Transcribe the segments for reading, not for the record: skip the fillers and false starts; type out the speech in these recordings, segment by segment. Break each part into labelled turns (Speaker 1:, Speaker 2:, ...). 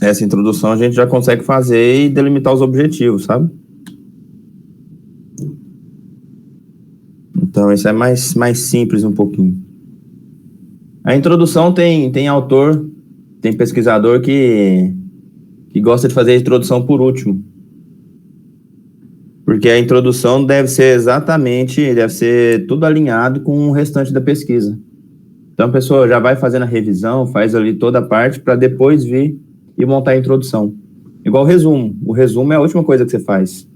Speaker 1: essa introdução a gente já consegue fazer e delimitar os objetivos, sabe? Então, isso é mais simples um pouquinho. A introdução tem autor, tem pesquisador que gosta de fazer a introdução por último. Porque a introdução deve ser tudo alinhado com o restante da pesquisa. Então, a pessoa já vai fazendo a revisão, faz ali toda a parte para depois vir e montar a introdução. Igual o resumo. O resumo é a última coisa que você faz.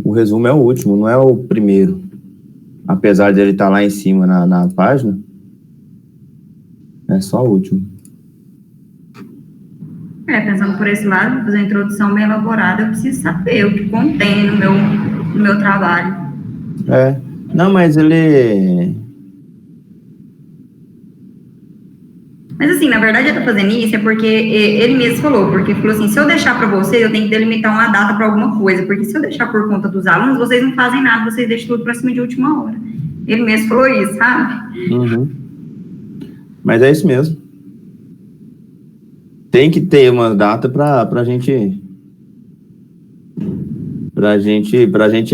Speaker 1: O resumo é o último, não é o primeiro. Apesar de ele estar lá em cima na página, é só o último.
Speaker 2: Pensando por esse lado, fazer uma introdução bem elaborada, eu preciso saber o que contém no meu trabalho.
Speaker 1: Não, mas ele...
Speaker 2: Mas assim, na verdade eu tô fazendo isso porque ele mesmo falou assim, se eu deixar para vocês, eu tenho que delimitar uma data para alguma coisa, porque se eu deixar por conta dos alunos, vocês não fazem nada, vocês deixam tudo para cima de última hora. Ele mesmo falou isso, sabe?
Speaker 1: Uhum. Mas é isso mesmo. Tem que ter uma data pra gente ir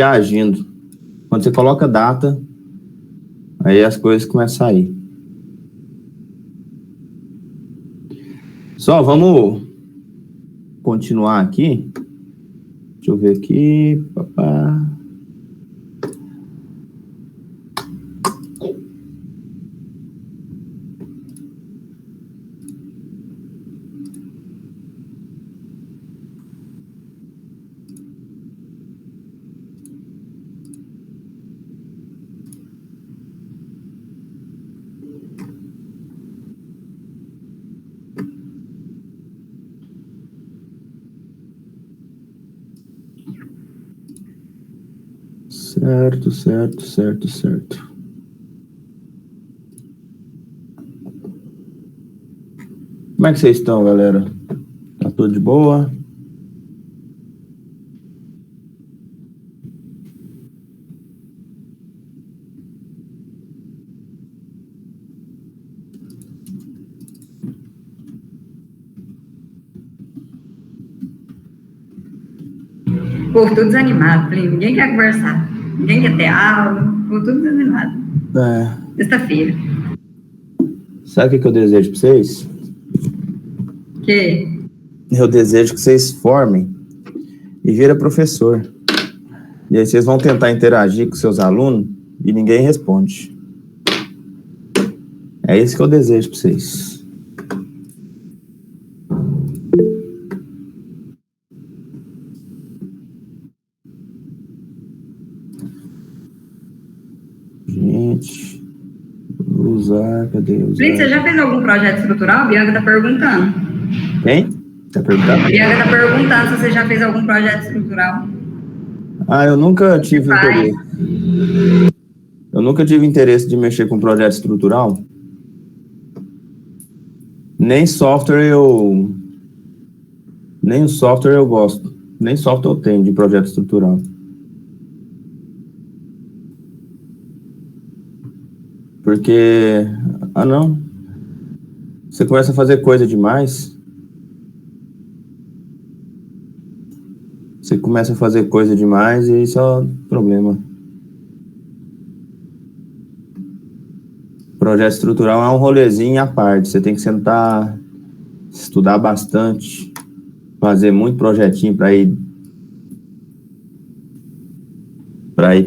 Speaker 1: agindo. Quando você coloca data, aí as coisas começam a sair. Só vamos continuar aqui. Deixa eu ver aqui. Papá. Certo. Como é que vocês estão, galera? Tá tudo de boa?
Speaker 2: Povo tudo desanimado, ninguém quer conversar, ninguém quer ter aula, povo tudo desanimado. Sexta-feira.
Speaker 1: Sabe o que eu desejo para vocês?
Speaker 2: Que?
Speaker 1: Eu desejo que vocês formem e virem professor. E aí vocês vão tentar interagir com seus alunos e ninguém responde. É isso que eu desejo para vocês. Gente, cadê usar?
Speaker 2: Gente, você já fez algum projeto estrutural? A Bianca tá perguntando.
Speaker 1: Quem? Tá perguntando?
Speaker 2: A Bianca tá perguntando se você já fez algum projeto estrutural.
Speaker 1: Eu nunca tive interesse. Eu nunca tive interesse de mexer com projeto estrutural. Nem o software eu gosto. Nem software eu tenho de projeto estrutural. Porque, não. Você começa a fazer coisa demais. E isso é um problema. Projeto estrutural é um rolezinho à parte. Você tem que sentar, estudar bastante, fazer muito projetinho para ir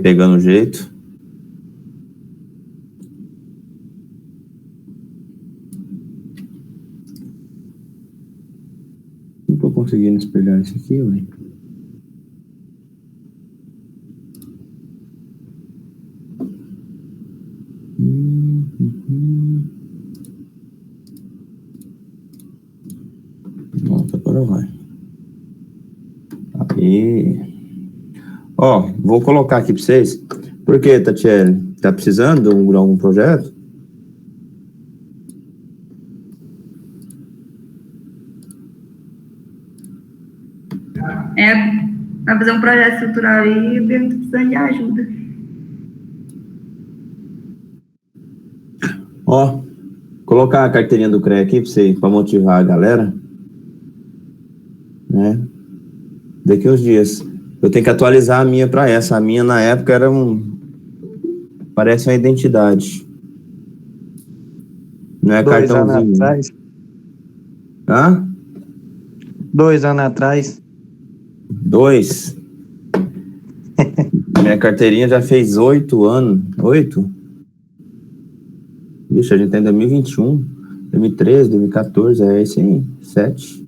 Speaker 1: pegando o jeito. Não tô conseguindo espelhar isso aqui, ué. Pronto, agora vai. Aí. Vou colocar aqui para vocês. Por que, Tatiele? Tá precisando de algum projeto?
Speaker 2: Vai fazer um projeto estrutural aí, eu tô precisando de ajuda.
Speaker 1: colocar a carteirinha do CREA aqui para motivar a galera, né? Daqui uns dias. Eu tenho que atualizar a minha para essa. A minha, na época, era parece uma identidade. Não é
Speaker 3: 2 anos
Speaker 1: cartãozinho.
Speaker 3: atrás.
Speaker 1: Hã?
Speaker 3: 2 anos atrás.
Speaker 1: 2? Minha carteirinha já fez 8 anos. 8? Vixe, a gente tá em 2021, 2013, 2014, é isso aí. 7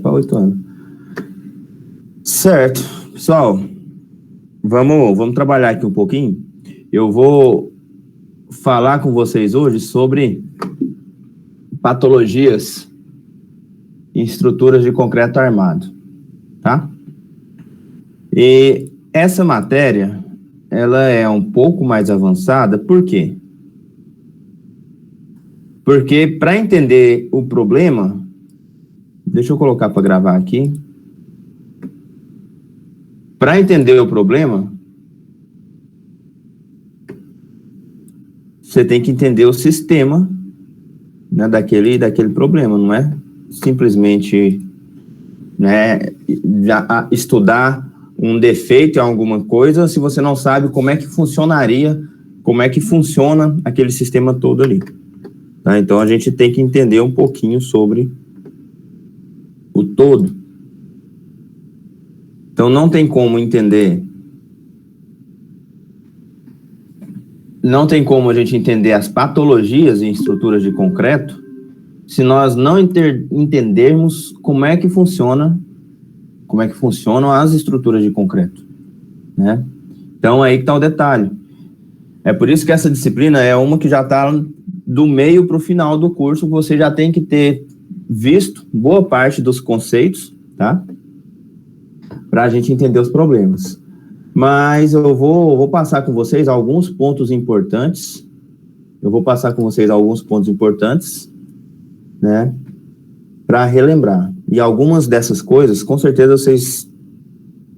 Speaker 1: para 8 anos. Certo. Pessoal, vamos trabalhar aqui um pouquinho. Eu vou falar com vocês hoje sobre patologias em estruturas de concreto armado, tá? E essa matéria, ela é um pouco mais avançada, por quê? Porque para entender o problema, deixa eu colocar para gravar aqui. Para entender o problema, você tem que entender o sistema, né, daquele problema, não é simplesmente, né, estudar um defeito em alguma coisa se você não sabe como é que funcionaria, como é que funciona aquele sistema todo ali. Tá? Então, a gente tem que entender um pouquinho sobre o todo. Então, não tem como entender, não tem como a gente entender as patologias em estruturas de concreto se nós não entendermos como é que funcionam as estruturas de concreto, né? Então, aí que está o detalhe. É por isso que essa disciplina é uma que já está do meio para o final do curso, você já tem que ter visto boa parte dos conceitos, tá? Para a gente entender os problemas. Mas eu vou passar com vocês alguns pontos importantes. Né? Para relembrar. E algumas dessas coisas, com certeza, vocês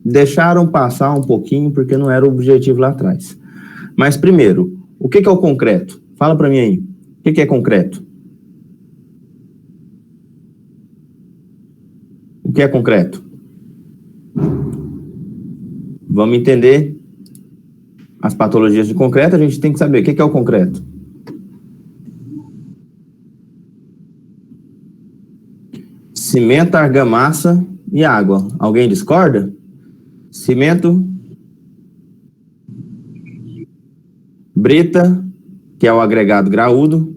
Speaker 1: deixaram passar um pouquinho, porque não era o objetivo lá atrás. Mas, primeiro, o que é o concreto? Fala para mim aí. O que é concreto? O que é concreto? Vamos entender as patologias de concreto, a gente tem que saber o que é o concreto. Cimento, argamassa e água. Alguém discorda? Cimento, brita, que é o agregado graúdo,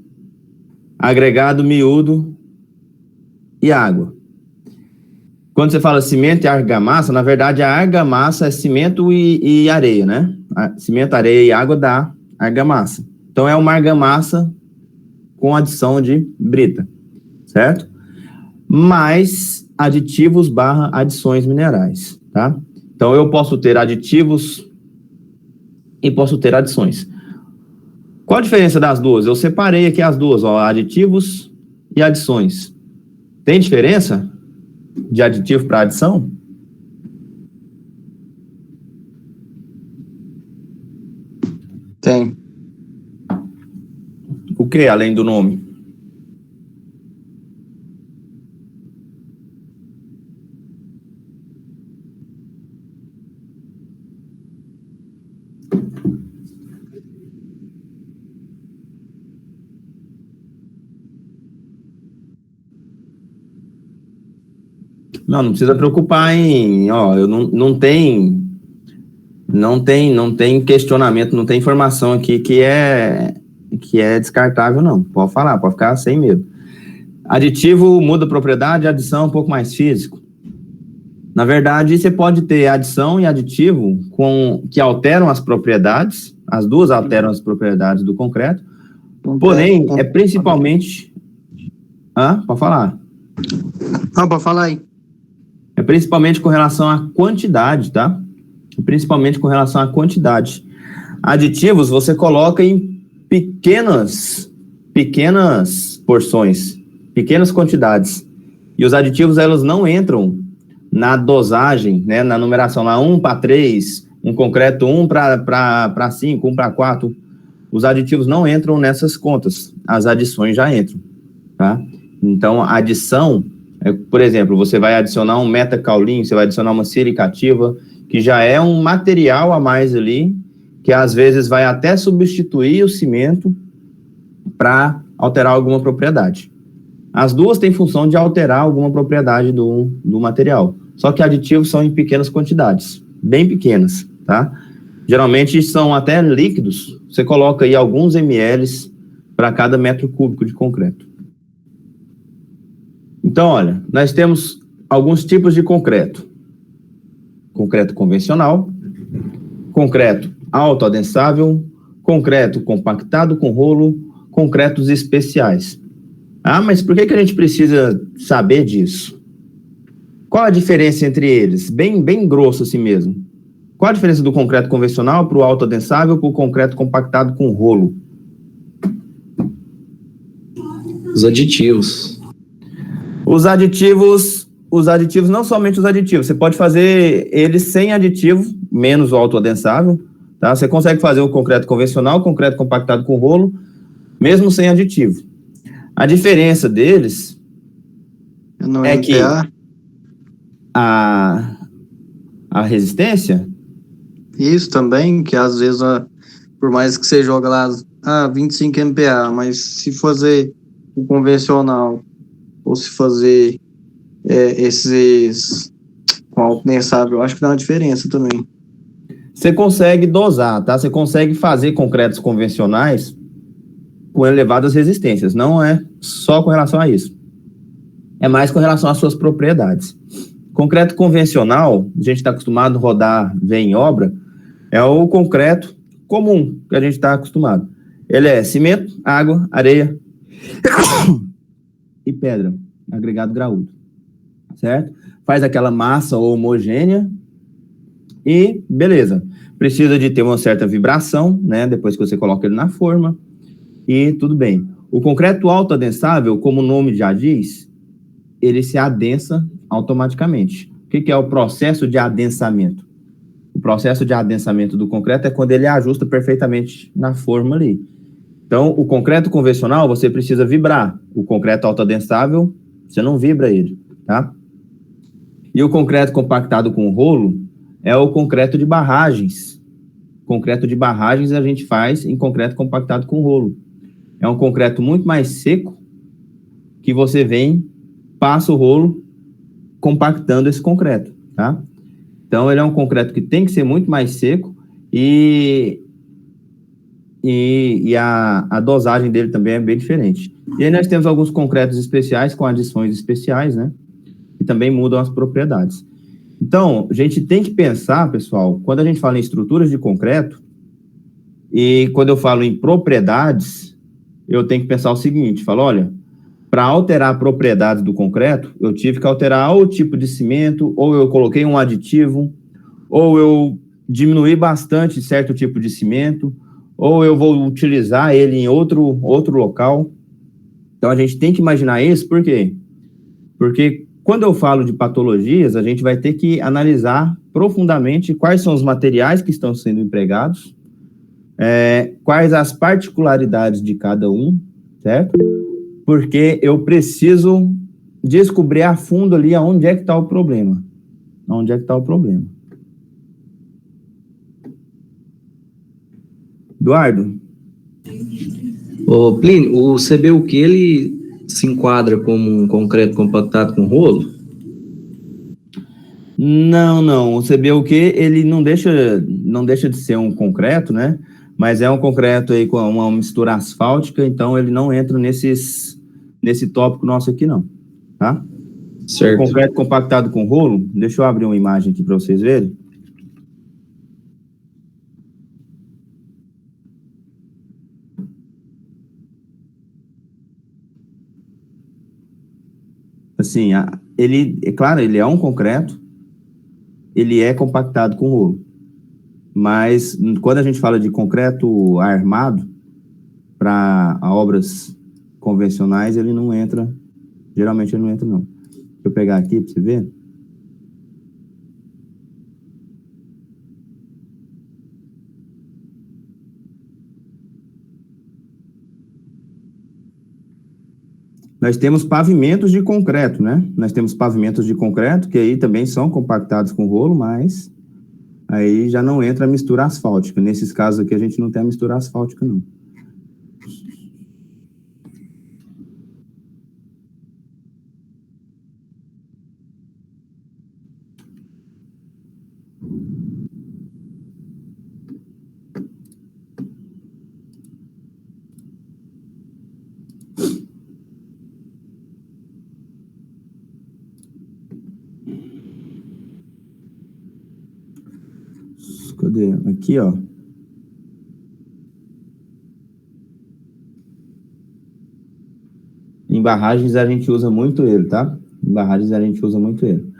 Speaker 1: agregado miúdo e água. Quando você fala cimento e argamassa, na verdade a argamassa é cimento e areia, né? Cimento, areia e água dá argamassa. Então é uma argamassa com adição de brita, certo? Mais aditivos / adições minerais, tá? Então eu posso ter aditivos e posso ter adições. Qual a diferença das duas? Eu separei aqui as duas, ó, aditivos e adições. Tem diferença de aditivo para adição?
Speaker 3: Tem.
Speaker 1: O que, além do nome? Não precisa preocupar em, ó, eu não tem questionamento, não tem informação aqui que é descartável, não. Pode falar, pode ficar sem medo. Aditivo muda a propriedade, adição é um pouco mais físico. Na verdade, você pode ter adição e aditivo que alteram as propriedades, as duas alteram as propriedades do concreto, porém, é principalmente... Pode falar.
Speaker 3: Não, pode falar aí.
Speaker 1: É principalmente com relação à quantidade, tá? Principalmente com relação à quantidade. Aditivos você coloca em pequenas porções, pequenas quantidades. E os aditivos, elas não entram na dosagem, né, na numeração lá 1 para 3, um concreto 1 para 5, 1 para 4. os aditivos não entram nessas contas, as adições já entram, tá? Então, a adição, por exemplo, você vai adicionar um metacaulinho, você vai adicionar uma silicativa, que já é um material a mais ali, que às vezes vai até substituir o cimento para alterar alguma propriedade. As duas têm função de alterar alguma propriedade do material, só que aditivos são em pequenas quantidades, bem pequenas, tá? Geralmente são até líquidos, você coloca aí alguns ml para cada metro cúbico de concreto. Então, olha, nós temos alguns tipos de concreto. Concreto convencional, concreto autoadensável, concreto compactado com rolo, concretos especiais. Ah, mas por que a gente precisa saber disso? Qual a diferença entre eles? Bem grosso assim mesmo. Qual a diferença do concreto convencional para o autoadensável para o concreto compactado com rolo?
Speaker 4: Os aditivos.
Speaker 1: Os aditivos, não somente os aditivos, você pode fazer eles sem aditivo, menos o autoadensável, tá? Você consegue fazer o concreto convencional, o concreto compactado com rolo, mesmo sem aditivo. A diferença deles é que a resistência...
Speaker 3: Isso também, que às vezes, por mais que você joga lá 25 MPa, mas se fazer o convencional, ou se fazer esses com autoadensável, eu acho que dá uma diferença também.
Speaker 1: Você consegue dosar, tá? Você consegue fazer concretos convencionais com elevadas resistências. Não é só com relação a isso. É mais com relação às suas propriedades. Concreto convencional, a gente está acostumado a rodar, ver em obra, é o concreto comum que a gente está acostumado. Ele é cimento, água, areia e pedra, agregado graúdo, certo? Faz aquela massa homogênea e beleza. Precisa de ter uma certa vibração, né? Depois que você coloca ele na forma e tudo bem. O concreto autoadensável, como o nome já diz, ele se adensa automaticamente. O que é o processo de adensamento? O processo de adensamento do concreto é quando ele ajusta perfeitamente na forma ali. Então, o concreto convencional, você precisa vibrar. O concreto autoadensável, você não vibra ele, tá? E o concreto compactado com rolo é o concreto de barragens. Concreto de barragens a gente faz em concreto compactado com rolo. É um concreto muito mais seco que você vem, passa o rolo compactando esse concreto, tá? Então, ele é um concreto que tem que ser muito mais seco e a dosagem dele também é bem diferente. E aí nós temos alguns concretos especiais com adições especiais, né? Que também mudam as propriedades. Então, a gente tem que pensar, pessoal, quando a gente fala em estruturas de concreto, e quando eu falo em propriedades, eu tenho que pensar o seguinte, falo, olha, para alterar propriedades do concreto, eu tive que alterar ou o tipo de cimento, ou eu coloquei um aditivo, ou eu diminuí bastante certo tipo de cimento, ou eu vou utilizar ele em outro local. Então, a gente tem que imaginar isso, por quê? Porque quando eu falo de patologias, a gente vai ter que analisar profundamente quais são os materiais que estão sendo empregados, quais as particularidades de cada um, certo? Porque eu preciso descobrir a fundo ali aonde é que está o problema. Onde é que está o problema. Eduardo?
Speaker 4: Ô, Plínio, o CBUQ, ele se enquadra como um concreto compactado com rolo?
Speaker 1: Não. O CBUQ, ele não deixa de ser um concreto, né? Mas é um concreto aí com uma mistura asfáltica, então ele não entra nesse tópico nosso aqui, não. Tá?
Speaker 4: Certo.
Speaker 1: O concreto compactado com rolo, deixa eu abrir uma imagem aqui para vocês verem. Assim, ele, é claro, ele é um concreto, ele é compactado com rolo. Mas quando a gente fala de concreto armado, para obras convencionais, ele não entra, geralmente ele não entra, não. Deixa eu pegar aqui para você ver. Nós temos pavimentos de concreto, né? Nós temos pavimentos de concreto, que aí também são compactados com rolo, mas aí já não entra a mistura asfáltica. Nesses casos aqui, a gente não tem a mistura asfáltica, não. Cadê? Aqui, ó. Em barragens a gente usa muito ele, tá? Em barragens a gente usa muito ele.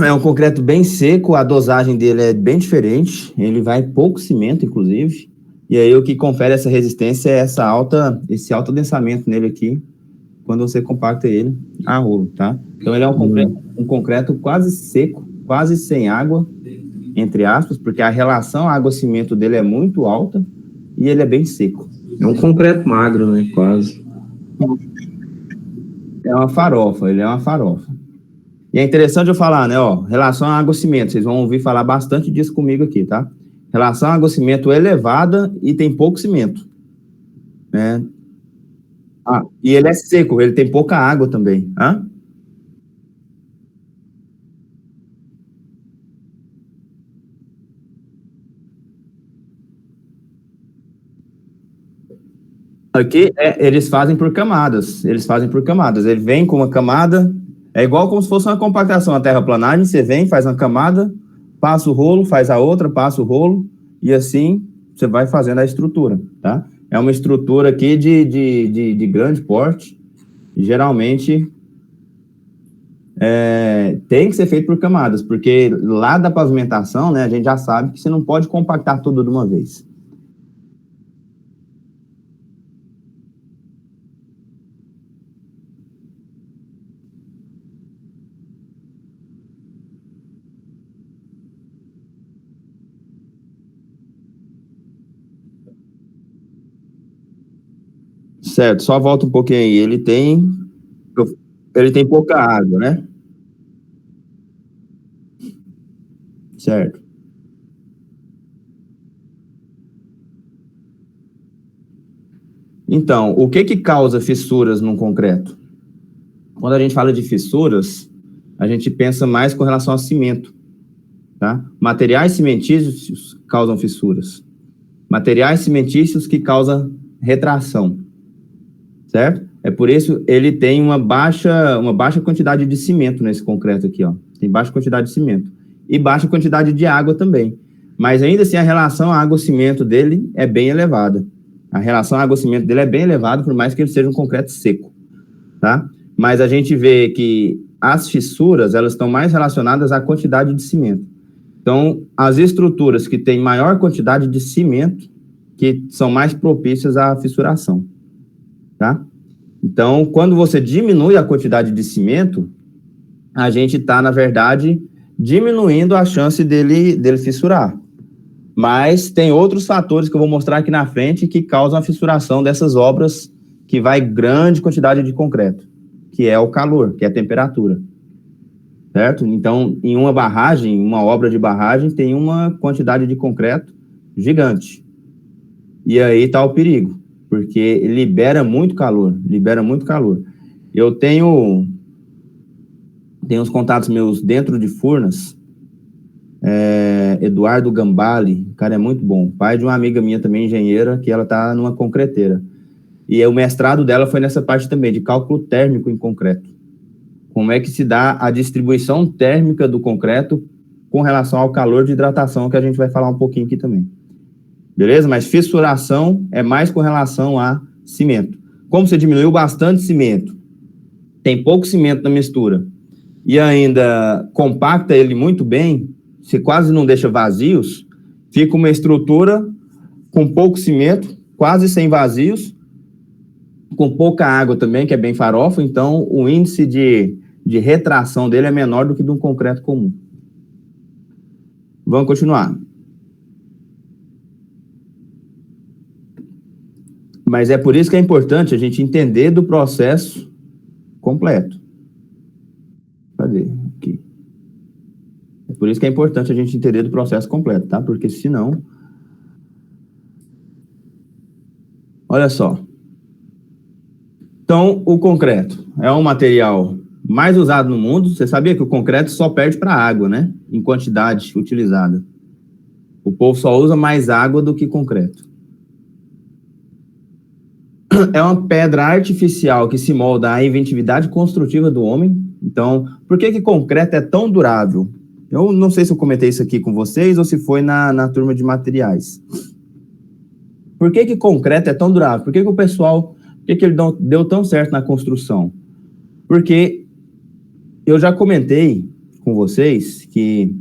Speaker 1: É um concreto bem seco, a dosagem dele é bem diferente, ele vai pouco cimento, inclusive, e aí o que confere essa resistência é esse alto adensamento nele aqui, quando você compacta ele a rolo, tá? Então ele é um concreto quase seco, quase sem água, entre aspas, porque a relação água-cimento dele é muito alta e ele é bem seco.
Speaker 4: É um concreto magro, né? Quase.
Speaker 1: É uma farofa, ele é uma farofa. E é interessante eu falar, né, ó, relação a água-cimento, vocês vão ouvir falar bastante disso comigo aqui, tá? Relação a água-cimento elevada e tem pouco cimento, né? E ele é seco, ele tem pouca água também, hã? Aqui, eles fazem por camadas. Ele vem com uma camada, é igual como se fosse uma compactação, a terraplanagem, você vem, faz uma camada, passa o rolo, faz a outra, passa o rolo, e assim você vai fazendo a estrutura, tá? É uma estrutura aqui de grande porte, geralmente tem que ser feito por camadas, porque lá da pavimentação, né, a gente já sabe que você não pode compactar tudo de uma vez. Certo, só volta um pouquinho aí. Ele tem pouca água, né? Certo. Então, o que causa fissuras num concreto? Quando a gente fala de fissuras, a gente pensa mais com relação ao cimento, tá? Materiais cimentícios causam fissuras. Materiais cimentícios que causam retração, certo? É por isso ele tem uma baixa quantidade de cimento nesse concreto aqui, ó. Tem baixa quantidade de cimento. E baixa quantidade de água também. Mas ainda assim a relação água-cimento dele é bem elevada. A relação água-cimento dele é bem elevada, por mais que ele seja um concreto seco, tá? Mas a gente vê que as fissuras, elas estão mais relacionadas à quantidade de cimento. Então, as estruturas que têm maior quantidade de cimento, que são mais propícias à fissuração, tá? Então, quando você diminui a quantidade de cimento, a gente está, na verdade, diminuindo a chance dele fissurar. Mas tem outros fatores que eu vou mostrar aqui na frente que causam a fissuração dessas obras que vai grande quantidade de concreto, que é o calor, que é a temperatura, certo? Então, em uma barragem, uma obra de barragem, tem uma quantidade de concreto gigante. E aí está o perigo, porque libera muito calor. Eu tenho uns contatos meus dentro de Furnas, Eduardo Gambale, o cara é muito bom, pai de uma amiga minha também, engenheira, que ela está numa concreteira. E o mestrado dela foi nessa parte também, de cálculo térmico em concreto. Como é que se dá a distribuição térmica do concreto com relação ao calor de hidratação, que a gente vai falar um pouquinho aqui também. Beleza? Mas fissuração é mais com relação a cimento. Como você diminuiu bastante cimento, tem pouco cimento na mistura, e ainda compacta ele muito bem, você quase não deixa vazios, fica uma estrutura com pouco cimento, quase sem vazios, com pouca água também, que é bem farofa, então o índice de retração dele é menor do que de um concreto comum. Vamos continuar. Mas é por isso que é importante a gente entender do processo completo. Cadê? Aqui. É por isso que é importante a gente entender do processo completo, tá? Porque senão... Olha só. Então, o concreto é um material mais usado no mundo. Você sabia que o concreto só perde para água, né? Em quantidade utilizada. O povo só usa mais água do que concreto. É uma pedra artificial que se molda à inventividade construtiva do homem. Então, por que concreto é tão durável? Eu não sei se eu comentei isso aqui com vocês ou se foi na turma de materiais. Por que concreto é tão durável? Por que o pessoal... Por que ele deu tão certo na construção? Porque eu já comentei com vocês que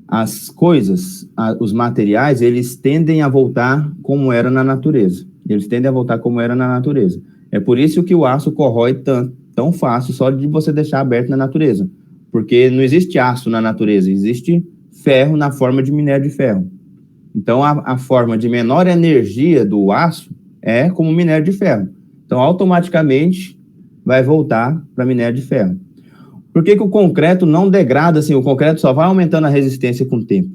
Speaker 1: as coisas, os materiais, eles tendem a voltar como era na natureza. Eles tendem a voltar como era na natureza. É por isso que o aço corrói tão fácil só de você deixar aberto na natureza. Porque não existe aço na natureza, existe ferro na forma de minério de ferro. Então, a forma de menor energia do aço é como minério de ferro. Então, automaticamente, vai voltar para minério de ferro. Por que o concreto não degrada assim? O concreto só vai aumentando a resistência com o tempo.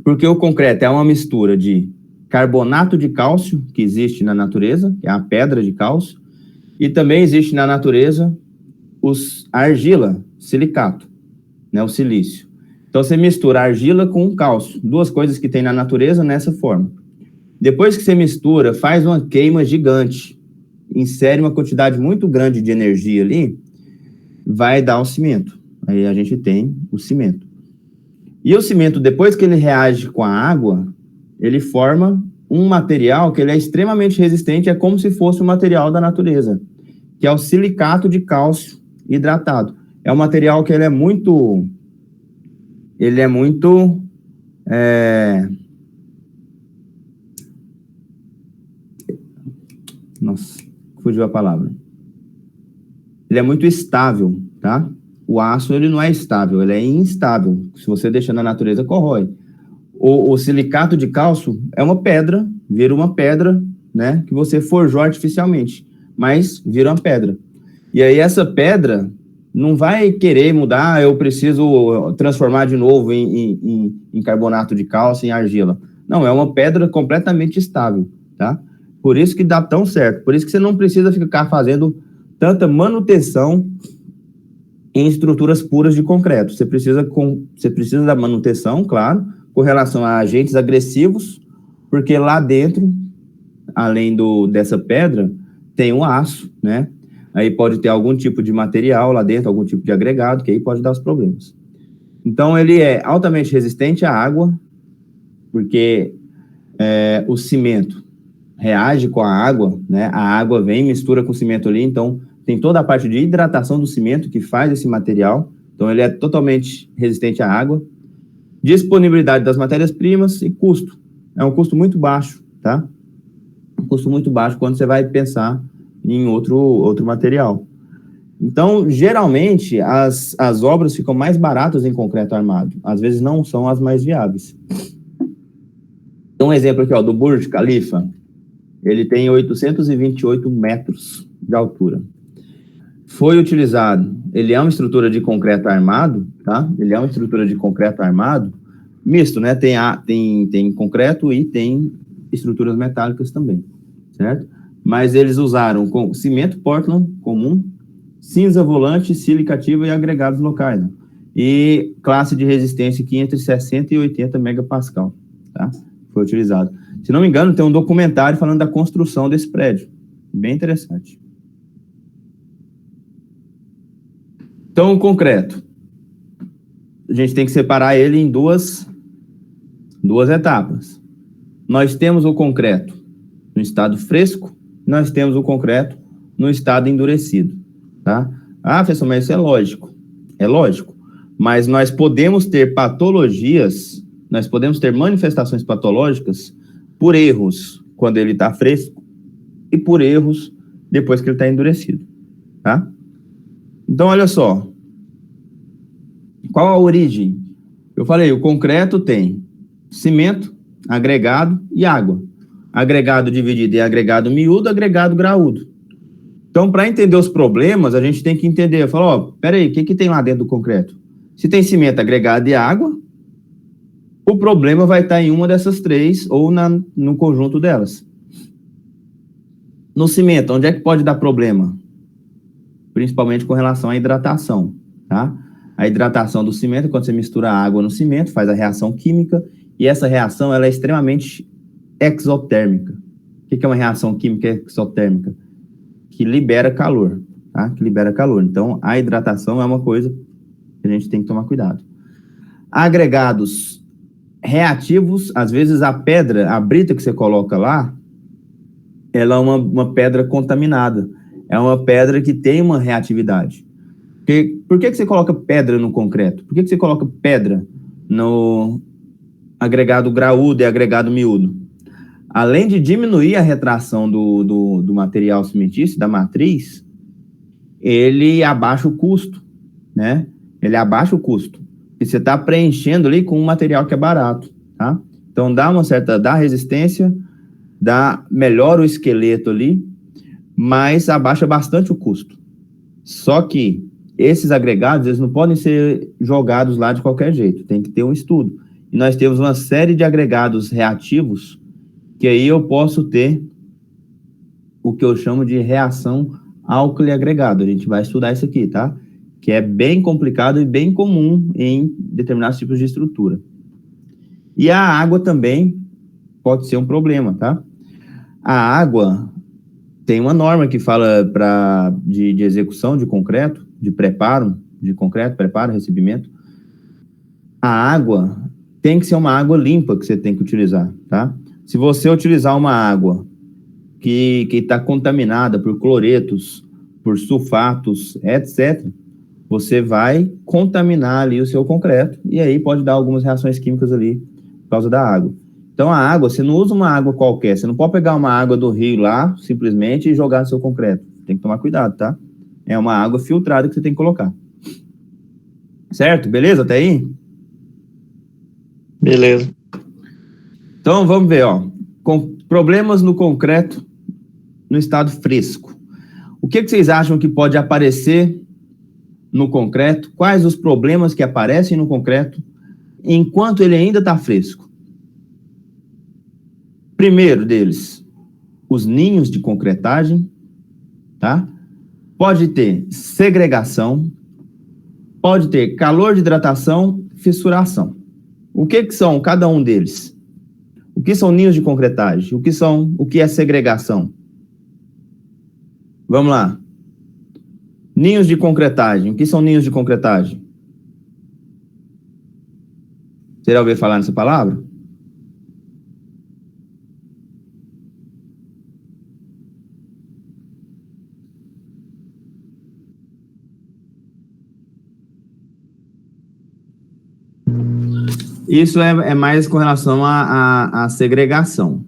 Speaker 1: Porque o concreto é uma mistura de carbonato de cálcio, que existe na natureza, que é a pedra de cálcio, e também existe na natureza a argila, silicato, né, o silício. Então, você mistura argila com cálcio, duas coisas que tem na natureza nessa forma. Depois que você mistura, faz uma queima gigante, insere uma quantidade muito grande de energia ali, vai dar o cimento. Aí a gente tem o cimento. E o cimento, depois que ele reage com a água, ele forma um material que ele é extremamente resistente, é como se fosse um material da natureza, que é o silicato de cálcio hidratado. É um material que ele é muito... Nossa, fugiu a palavra. Ele é muito estável, tá? O aço, ele não é estável, ele é instável. Se você deixar na natureza, corrói. O silicato de cálcio é uma pedra, vira uma pedra, né? Que você forjou artificialmente, mas vira uma pedra. E aí essa pedra não vai querer mudar, eu preciso transformar de novo em carbonato de cálcio, em argila. Não, é uma pedra completamente estável, tá? Por isso que dá tão certo. Por isso que você não precisa ficar fazendo tanta manutenção em estruturas puras de concreto. Você precisa da manutenção, claro, com relação a agentes agressivos, porque lá dentro, além dessa pedra, tem um aço, né? Aí pode ter algum tipo de material lá dentro, algum tipo de agregado, que aí pode dar os problemas. Então, ele é altamente resistente à água, porque o cimento reage com a água, né? A água vem, mistura com o cimento ali, então tem toda a parte de hidratação do cimento que faz esse material, então ele é totalmente resistente à água. Disponibilidade das matérias-primas e custo. É um custo muito baixo, tá? Um custo muito baixo quando você vai pensar em outro material. Então, geralmente, as obras ficam mais baratas em concreto armado. Às vezes não são as mais viáveis. Um exemplo aqui, ó, do Burj Khalifa. Ele tem 828 metros de altura. Foi utilizado, ele é uma estrutura de concreto armado, tá? Ele é uma estrutura de concreto armado, misto, né? Tem concreto e tem estruturas metálicas também, certo? Mas eles usaram cimento Portland comum, cinza volante, silicativa e agregados locais, né? E classe de resistência aqui entre 60 e 80 megapascal, tá? Foi utilizado. Se não me engano, tem um documentário falando da construção desse prédio. Bem interessante. Então, o concreto. A gente tem que separar ele em duas etapas. Nós temos o concreto no estado fresco, nós temos o concreto no estado endurecido, tá? Ah, professor, mas isso é lógico. É lógico. Mas nós podemos ter patologias, nós podemos ter manifestações patológicas por erros quando ele está fresco e por erros depois que ele está endurecido, tá? Então, olha só. Qual a origem? Eu falei, o concreto tem cimento, agregado e água. agregado dividido em agregado miúdo, agregado graúdo. Então, para entender os problemas, a gente tem que entender, falar, ó, peraí, o que tem lá dentro do concreto? Se tem cimento agregado e água, o problema vai estar em uma dessas três ou no conjunto delas. No cimento, onde é que pode dar problema? Principalmente com relação à hidratação, tá? A hidratação do cimento, quando você mistura água no cimento, faz a reação química, e essa reação ela é extremamente exotérmica. O que é uma reação química exotérmica? Que libera calor, tá? Que libera calor. Então, a hidratação é uma coisa que a gente tem que tomar cuidado. Agregados reativos, às vezes a pedra, a brita que você coloca lá, ela é uma pedra contaminada. É uma pedra que tem uma reatividade. Por que você coloca pedra no concreto? Por que você coloca pedra no agregado graúdo e agregado miúdo? Além de diminuir a retração do material cimentício, da matriz, ele abaixa o custo, né? Ele abaixa o custo. E você está preenchendo ali com um material que é barato, tá? Então, dá resistência, melhora o esqueleto ali, mas abaixa bastante o custo. Só que esses agregados, eles não podem ser jogados lá de qualquer jeito, tem que ter um estudo. E nós temos uma série de agregados reativos, que aí eu posso ter o que eu chamo de reação álcool agregado. A gente vai estudar isso aqui, tá? Que é bem complicado e bem comum em determinados tipos de estrutura. E a água também pode ser um problema, tá? A água tem uma norma que fala de execução de concreto, de preparo de concreto, preparo, recebimento. A água tem que ser uma água limpa que você tem que utilizar, tá? Se você utilizar uma água que está contaminada por cloretos, por sulfatos, etc., você vai contaminar ali o seu concreto e aí pode dar algumas reações químicas ali por causa da água. Então, a água, você não usa uma água qualquer, você não pode pegar uma água do rio lá, simplesmente, e jogar no seu concreto. Tem que tomar cuidado, tá? É uma água filtrada que você tem que colocar. Certo? Beleza? Até aí?
Speaker 3: Beleza.
Speaker 1: Então, vamos ver, ó. Com problemas no concreto no estado fresco. O que vocês acham que pode aparecer no concreto? Quais os problemas que aparecem no concreto enquanto ele ainda está fresco? Primeiro deles, os ninhos de concretagem, tá? Pode ter segregação, pode ter calor de hidratação, fissuração. O que são cada um deles? O que são ninhos de concretagem? O que é segregação? Vamos lá. Ninhos de concretagem. O que são ninhos de concretagem? Você já ouviu falar nessa palavra? Isso é mais com relação à segregação.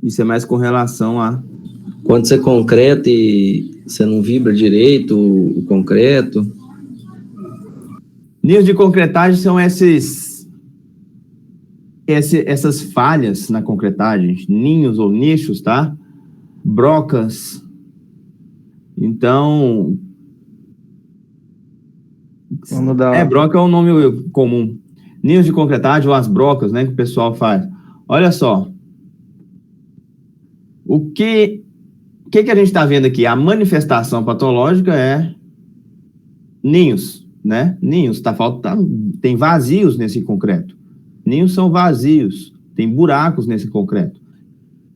Speaker 1: Isso é mais com relação a...
Speaker 4: Quando você concreta e você não vibra direito o concreto.
Speaker 1: Ninhos de concretagem são essas falhas na concretagem, ninhos ou nichos, tá? Brocas. Então... broca é um nome comum. Ninhos de concretagem ou as brocas, né, que o pessoal faz. Olha só. O que a gente está vendo aqui? A manifestação patológica é ninhos, né? Ninhos, tem vazios nesse concreto. Ninhos são vazios, tem buracos nesse concreto.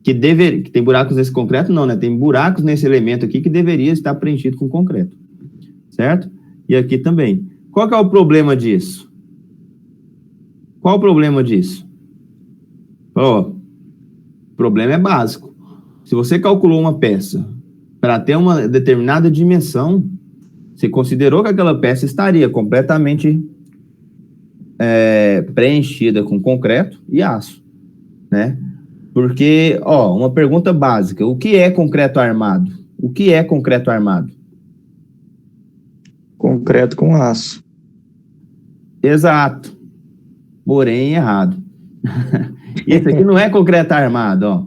Speaker 1: Que tem buracos nesse concreto? Não, né? Tem buracos nesse elemento aqui que deveria estar preenchido com concreto. Certo? E aqui também. Qual que é o problema disso? Qual o problema disso? O problema é básico. Se você calculou uma peça para ter uma determinada dimensão, você considerou que aquela peça estaria completamente preenchida com concreto e aço, né? Porque, uma pergunta básica, o que é concreto armado? O que é concreto armado?
Speaker 3: Concreto com aço.
Speaker 1: Exato. Porém, errado. Isso aqui não é concreto armado, ó.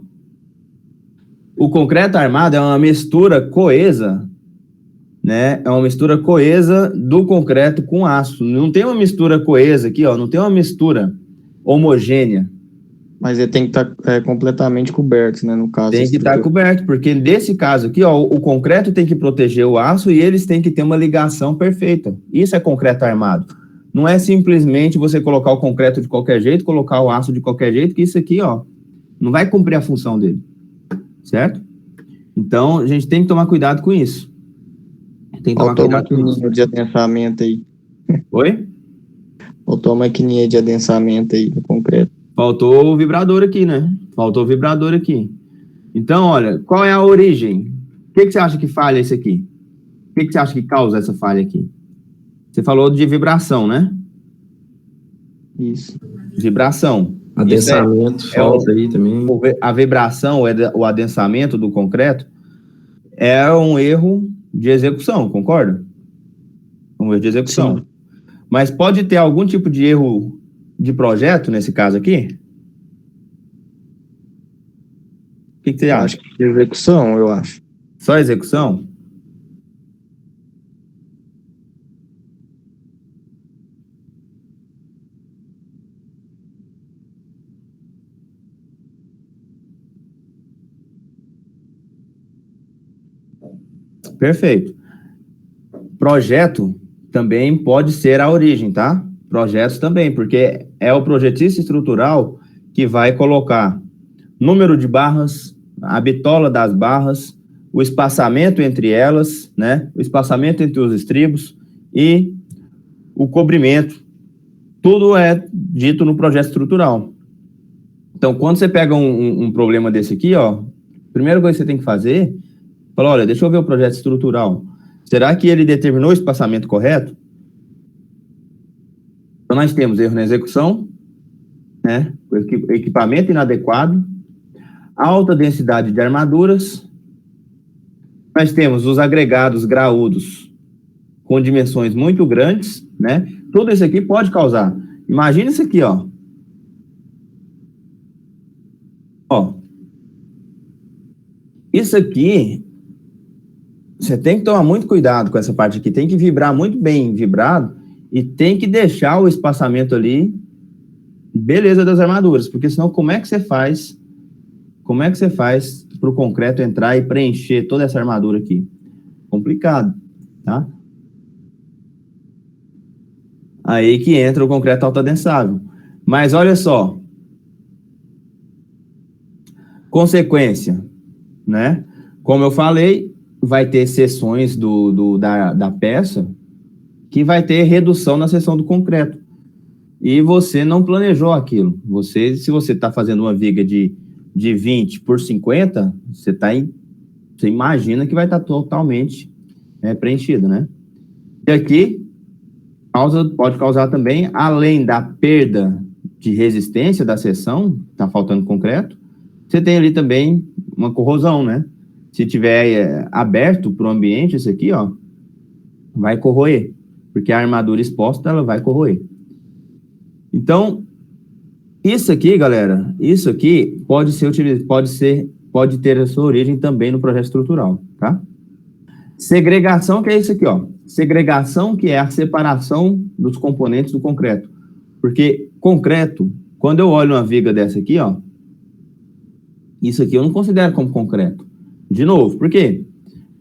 Speaker 1: O concreto armado é uma mistura coesa, né? É uma mistura coesa do concreto com aço. Não tem uma mistura coesa aqui, ó. Não tem uma mistura homogênea.
Speaker 3: Mas ele tem que estar completamente coberto, né? No caso.
Speaker 1: Tem que estar coberto, porque nesse caso aqui, ó, o concreto tem que proteger o aço e eles têm que ter uma ligação perfeita. Isso é concreto armado. Não é simplesmente você colocar o concreto de qualquer jeito, colocar o aço de qualquer jeito, que isso aqui, ó, não vai cumprir a função dele. Certo? Então, a gente tem que tomar cuidado com isso. Tem que tomar cuidado com isso.
Speaker 3: De adensamento aí.
Speaker 1: Oi?
Speaker 3: Faltou uma maquininha de adensamento aí no concreto.
Speaker 1: Faltou o vibrador aqui, né? Faltou o vibrador aqui. Então, olha, qual é a origem? O que você acha que falha isso aqui? O que você acha que causa essa falha aqui? Você falou de vibração, né?
Speaker 3: Isso.
Speaker 1: Vibração.
Speaker 4: Adensamento, falta aí também.
Speaker 1: A vibração, o adensamento do concreto é um erro de execução, concorda? Um erro de execução. Sim. Mas pode ter algum tipo de erro de projeto nesse caso aqui? O que você acha?
Speaker 3: De execução, eu acho.
Speaker 1: Só execução? Perfeito. Projeto também pode ser a origem, tá? Projetos também, porque é o projetista estrutural que vai colocar número de barras, a bitola das barras, o espaçamento entre elas, né? O espaçamento entre os estribos e o cobrimento. Tudo é dito no projeto estrutural. Então, quando você pega um problema desse aqui, ó, a primeira coisa que você tem que fazer, fala, olha, deixa eu ver o projeto estrutural. Será que ele determinou o espaçamento correto? Então, nós temos erro na execução, né? Equipamento inadequado, alta densidade de armaduras. Nós temos os agregados graúdos com dimensões muito grandes, né? Tudo isso aqui pode causar. Imagina isso aqui, ó. Ó. Isso aqui, você tem que tomar muito cuidado com essa parte aqui. Tem que vibrar muito bem vibrado e tem que deixar o espaçamento ali, beleza, das armaduras. Porque senão, como é que você faz para o concreto entrar e preencher toda essa armadura aqui? Complicado, tá? Aí que entra o concreto altadensável. Mas olha só. Consequência, né? Como eu falei, vai ter seções da peça que vai ter redução na seção do concreto. E você não planejou aquilo. Se você está fazendo uma viga de 20 por 50, você imagina que vai estar totalmente preenchido, né? E aqui pode causar também, além da perda de resistência da seção, está faltando concreto, você tem ali também uma corrosão, né? Se tiver aberto para o ambiente, isso aqui, ó, vai corroer, porque a armadura exposta, ela vai corroer. Então, isso aqui, galera, isso aqui pode ter a sua origem também no projeto estrutural, tá? Segregação, que é isso aqui, ó. Segregação, que é a separação dos componentes do concreto. Porque concreto, quando eu olho uma viga dessa aqui, ó, isso aqui eu não considero como concreto. De novo, por quê?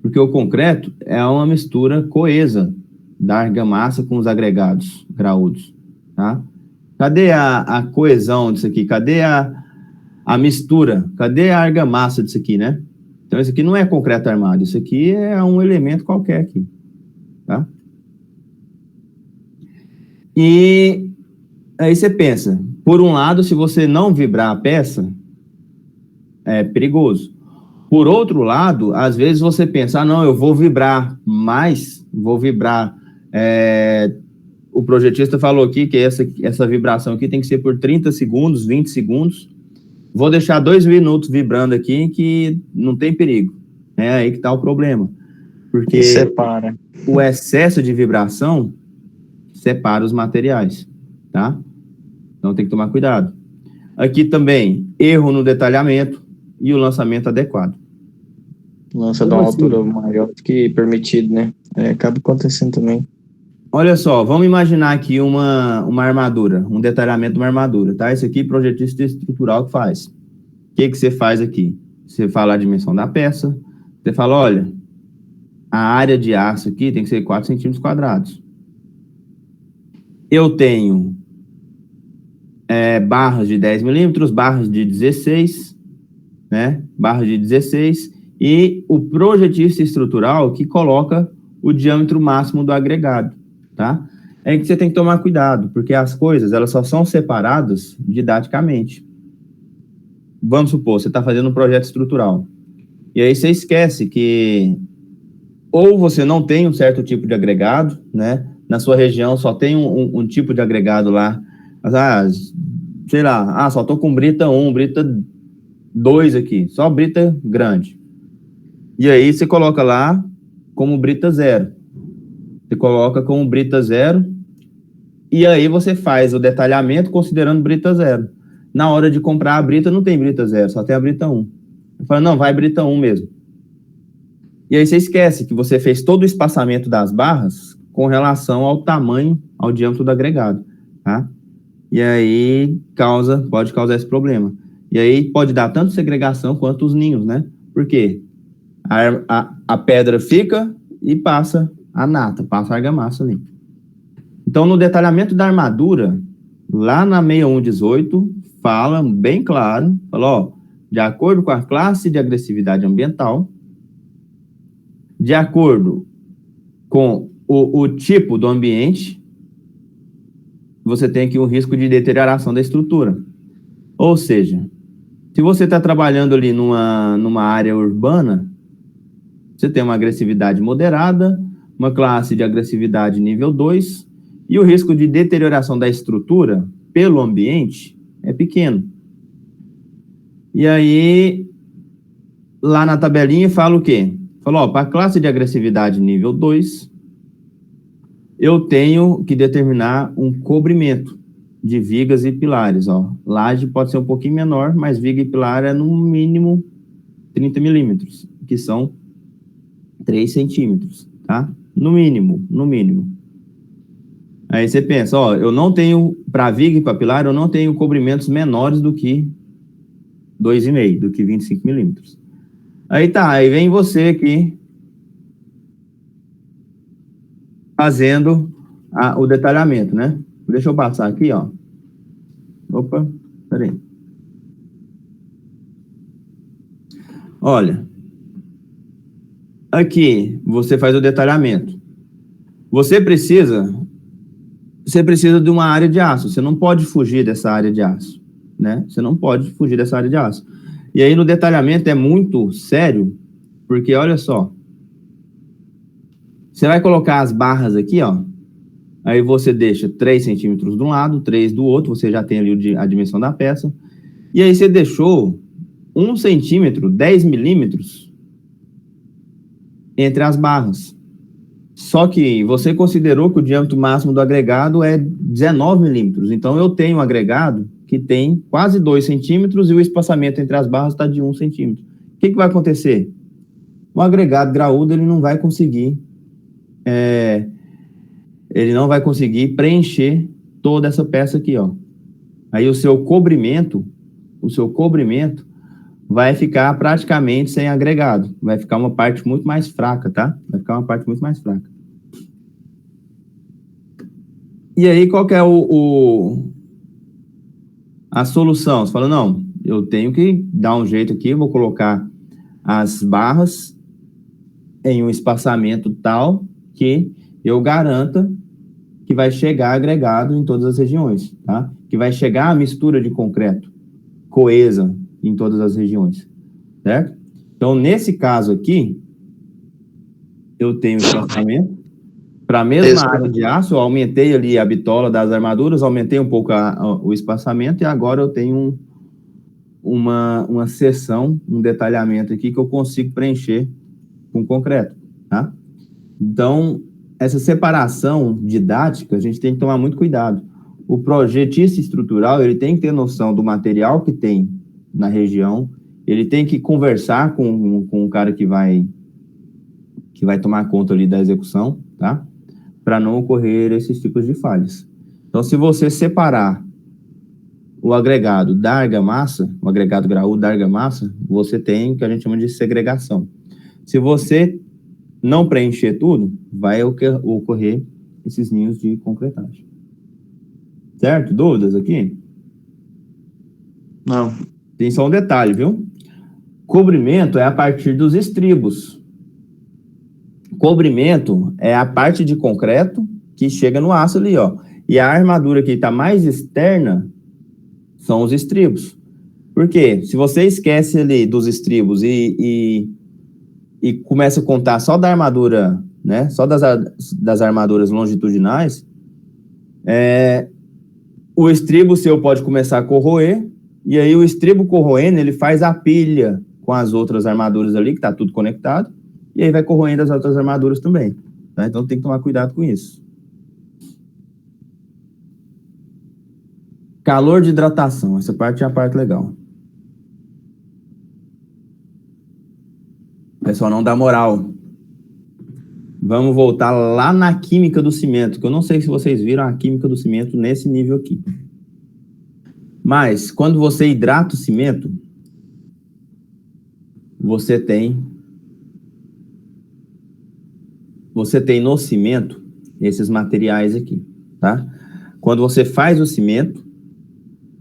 Speaker 1: Porque o concreto é uma mistura coesa da argamassa com os agregados graúdos, tá? Cadê a coesão disso aqui? Cadê a mistura? Cadê a argamassa disso aqui, né? Então, isso aqui não é concreto armado. Isso aqui é um elemento qualquer aqui, tá? E aí você pensa, por um lado, se você não vibrar a peça, é perigoso. Por outro lado, às vezes você pensa, não, eu vou vibrar mais, o projetista falou aqui que essa vibração aqui tem que ser por 30 segundos, 20 segundos. Vou deixar 2 minutos vibrando aqui, que não tem perigo. É aí que está o problema. Porque
Speaker 3: separa.
Speaker 1: O excesso de vibração separa os materiais, tá? Então tem que tomar cuidado. Aqui também, erro no detalhamento e o lançamento adequado.
Speaker 3: Lança de uma altura maior do que permitido, né? Acaba acontecendo também.
Speaker 1: Olha só, vamos imaginar aqui uma armadura, um detalhamento de uma armadura, tá? Isso aqui, projetista estrutural que faz. O que você faz aqui? Você fala a dimensão da peça, você fala, olha, a área de aço aqui tem que ser 4 centímetros quadrados. Eu tenho barras de 10 milímetros, barras de 16, né? Barras de 16, e o projetista estrutural que coloca o diâmetro máximo do agregado, tá? É que você tem que tomar cuidado, porque as coisas, elas só são separadas didaticamente. Vamos supor, você está fazendo um projeto estrutural, e aí você esquece que ou você não tem um certo tipo de agregado, né? Na sua região só tem um tipo de agregado lá, sei lá, só tô com brita 1, brita 2 aqui, só brita grande. E aí você coloca lá como brita 0. Você coloca como brita 0, e aí você faz o detalhamento considerando brita 0. Na hora de comprar a brita, não tem brita 0, só tem a brita 1. Eu falo, não, vai brita 1 mesmo. E aí você esquece que você fez todo o espaçamento das barras com relação ao tamanho, ao diâmetro do agregado, tá? E aí pode causar esse problema. E aí pode dar tanto segregação quanto os ninhos, né? Por quê? A pedra fica e passa a nata, passa a argamassa ali. Então, no detalhamento da armadura, lá na 6118, fala bem claro, fala, de acordo com a classe de agressividade ambiental, de acordo com o tipo do ambiente, você tem aqui um risco de deterioração da estrutura. Ou seja, se você está trabalhando ali numa área urbana, você tem uma agressividade moderada, uma classe de agressividade nível 2, e o risco de deterioração da estrutura pelo ambiente é pequeno. E aí, lá na tabelinha, fala o quê? Fala, para a classe de agressividade nível 2, eu tenho que determinar um cobrimento de vigas e pilares. Laje pode ser um pouquinho menor, mas viga e pilar é no mínimo 30 milímetros, que são 3 centímetros, tá? No mínimo. Aí você pensa, eu não tenho, para viga e para pilar, eu não tenho cobrimentos menores do que 2,5, do que 25 milímetros. Aí vem você aqui fazendo o detalhamento, né? Deixa eu passar aqui, Opa, peraí. Olha, aqui você faz o detalhamento. Você precisa de uma área de aço. Você não pode fugir dessa área de aço, né? Você não pode fugir dessa área de aço. E aí no detalhamento é muito sério, porque olha só, você vai colocar as barras aqui, aí você deixa 3 centímetros de um lado, 3 do outro, você já tem ali a dimensão da peça, e aí você deixou 1 centímetro, 10 milímetros entre as barras. Só que você considerou que o diâmetro máximo do agregado é 19 milímetros, então eu tenho um agregado que tem quase 2 centímetros e o espaçamento entre as barras está de 1 centímetro. O que vai acontecer? O agregado graúdo ele não vai conseguir preencher toda essa peça aqui, Aí o seu cobrimento vai ficar praticamente sem agregado. Vai ficar uma parte muito mais fraca, tá? Vai ficar uma parte muito mais fraca. E aí, qual que é a solução? Você fala, não, eu tenho que dar um jeito aqui, eu vou colocar as barras em um espaçamento tal que eu garanta que vai chegar agregado em todas as regiões, tá? Que vai chegar a mistura de concreto coesa em todas as regiões, certo? Então, nesse caso aqui, eu tenho espaçamento para a mesma área de aço, eu aumentei ali a bitola das armaduras, aumentei um pouco o espaçamento e agora eu tenho uma seção, um detalhamento aqui que eu consigo preencher com concreto, tá? Então, essa separação didática, a gente tem que tomar muito cuidado. o projetista estrutural, ele tem que ter noção do material que tem na região, ele tem que conversar com o cara que vai tomar conta ali da execução, tá? Para não ocorrer esses tipos de falhas. Então, se você separar o agregado da argamassa, o agregado graúdo da argamassa, você tem o que a gente chama de segregação. Se você não preencher tudo, vai ocorrer esses ninhos de concretagem. Certo? Dúvidas aqui?
Speaker 3: Não.
Speaker 1: Tem só um detalhe, viu? Cobrimento é a partir dos estribos. Cobrimento é a parte de concreto que chega no aço ali, ó. E a armadura que está mais externa são os estribos. Por quê? Se você esquece ali dos estribos e começa a contar só da armadura, né? Só das armaduras longitudinais, o estribo seu pode começar a corroer, e aí o estribo corroendo, ele faz a pilha com as outras armaduras ali, que está tudo conectado, e aí vai corroendo as outras armaduras também. Tá? Então tem que tomar cuidado com isso. Calor de hidratação, essa parte é a parte legal. Pessoal, não dá moral. Vamos voltar lá na química do cimento, que eu não sei se vocês viram a química do cimento nesse nível aqui. Mas, quando você hidrata o cimento, você tem no cimento esses materiais aqui, tá? Quando você faz o cimento,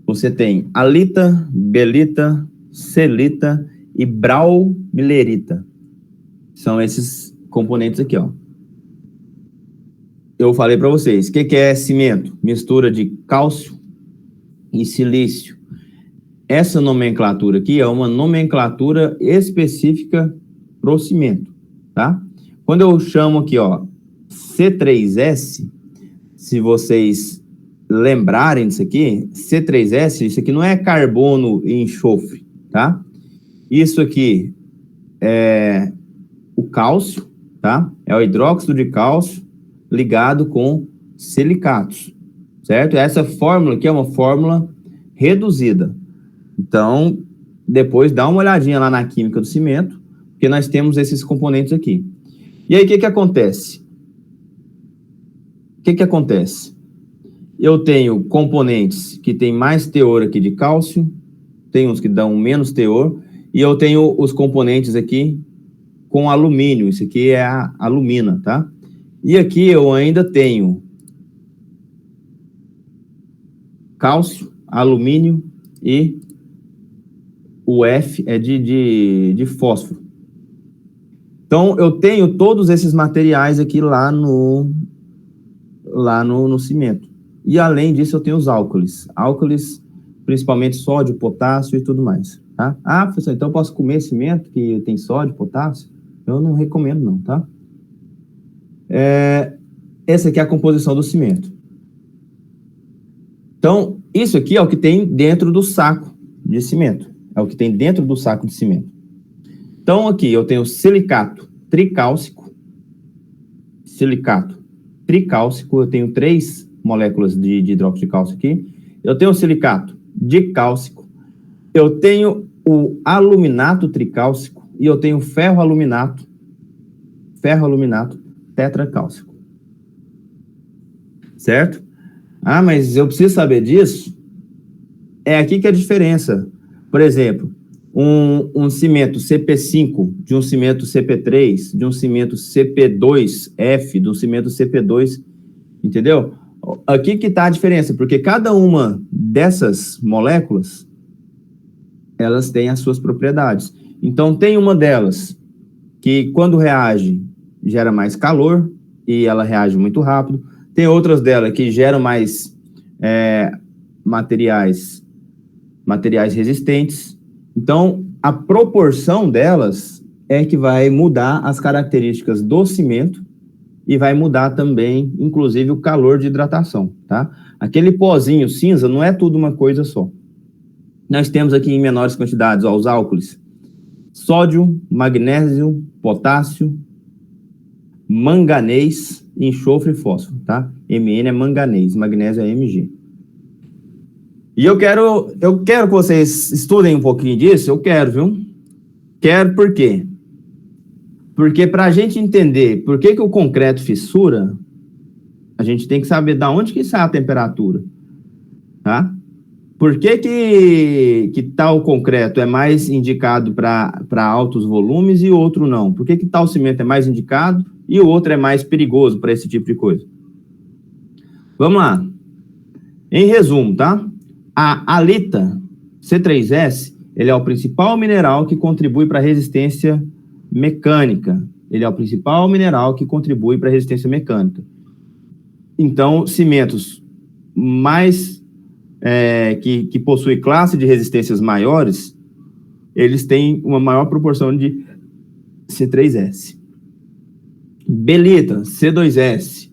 Speaker 1: você tem halita, belita, celita e braumilerita. São esses componentes aqui, ó. Eu falei para vocês, o que é cimento? Mistura de cálcio e silício. Essa nomenclatura aqui é uma nomenclatura específica pro cimento, tá? Quando eu chamo aqui, ó, C3S, se vocês lembrarem disso aqui, C3S, isso aqui não é carbono e enxofre, tá? Isso aqui é o cálcio, tá? É o hidróxido de cálcio ligado com silicatos, certo? Essa fórmula aqui é uma fórmula reduzida. Então, depois dá uma olhadinha lá na química do cimento, porque nós temos esses componentes aqui. E aí, o que acontece? O que acontece? Eu tenho componentes que têm mais teor aqui de cálcio, tem uns que dão menos teor, e eu tenho os componentes aqui com alumínio, isso aqui é a alumina, tá? E aqui eu ainda tenho cálcio, alumínio e o F é de fósforo. Então, eu tenho todos esses materiais aqui lá no cimento. E, além disso, eu tenho os álcalis. Álcalis, principalmente sódio, potássio e tudo mais, tá? Ah, professor, então eu posso comer cimento que tem sódio, potássio? Eu não recomendo, não, tá? Essa aqui é a composição do cimento. Então, isso aqui é o que tem dentro do saco de cimento. É o que tem dentro do saco de cimento. Então, aqui eu tenho silicato tricálcico. Eu tenho 3 moléculas de hidróxido de cálcio aqui. Eu tenho o silicato dicálcico. Eu tenho o aluminato tricálcico. E eu tenho ferroaluminato tetracálcico. Certo? Ah, mas eu preciso saber disso? É aqui que é a diferença. Por exemplo, um cimento CP5 de um cimento CP3, de um cimento CP2F, de um cimento CP2, entendeu? Aqui que está a diferença, porque cada uma dessas moléculas, elas têm as suas propriedades. Então, tem uma delas que, quando reage, gera mais calor e ela reage muito rápido. Tem outras dela que geram mais materiais resistentes. Então, a proporção delas é que vai mudar as características do cimento e vai mudar também, inclusive, o calor de hidratação, tá? Aquele pozinho cinza não é tudo uma coisa só. Nós temos aqui em menores quantidades, ó, os álcalis: sódio, magnésio, potássio, manganês, enxofre e fósforo, tá? Mn é manganês, magnésio é Mg. E eu quero que vocês estudem um pouquinho disso, eu quero, viu? Quero por quê? Porque para a gente entender por que o concreto fissura, a gente tem que saber de onde que sai a temperatura, tá? Por que tal concreto é mais indicado para altos volumes e o outro não? Por que tal cimento é mais indicado e o outro é mais perigoso para esse tipo de coisa? Vamos lá. Em resumo, tá? A halita C3S, ele é o principal mineral que contribui para a resistência mecânica. Ele é o principal mineral que contribui para a resistência mecânica. Então, cimentos mais que possuem classe de resistências maiores, eles têm uma maior proporção de C3S. Belita, C2S.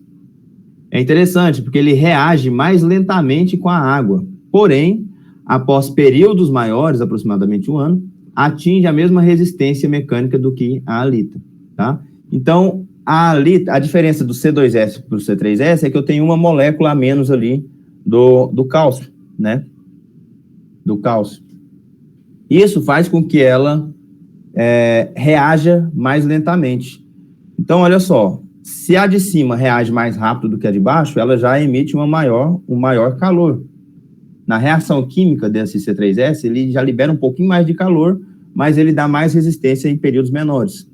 Speaker 1: É interessante, porque ele reage mais lentamente com a água. Porém, após períodos maiores, aproximadamente 1 ano, atinge a mesma resistência mecânica do que a halita, tá? Então, a diferença do C2S para o C3S é que eu tenho uma molécula a menos ali do cálcio, né? Do cálcio. Isso faz com que ela reaja mais lentamente. Então, olha só, se a de cima reage mais rápido do que a de baixo, ela já emite um maior calor. Na reação química desse C3S, ele já libera um pouquinho mais de calor, mas ele dá mais resistência em períodos menores.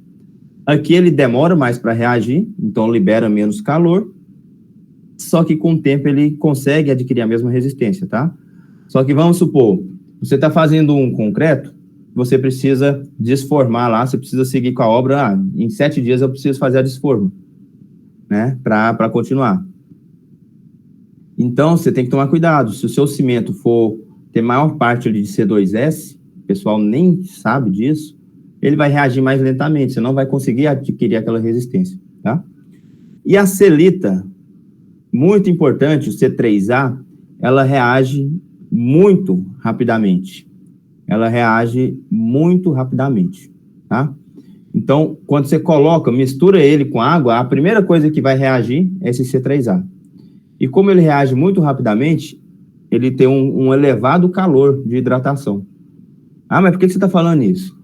Speaker 1: Aqui ele demora mais para reagir, então libera menos calor, só que com o tempo ele consegue adquirir a mesma resistência, tá? Só que vamos supor, você está fazendo um concreto, você precisa desformar lá, você precisa seguir com a obra, em 7 dias eu preciso fazer a desforma, né, para continuar. Então, você tem que tomar cuidado. Se o seu cimento for ter maior parte ali de C2S, o pessoal nem sabe disso, ele vai reagir mais lentamente, você não vai conseguir adquirir aquela resistência, tá? E a selita, muito importante, o C3A, ela reage muito rapidamente. Ela reage muito rapidamente, tá? Então, quando você mistura ele com água, a primeira coisa que vai reagir é esse C3A. E como ele reage muito rapidamente, ele tem um elevado calor de hidratação. Mas por que você está falando isso?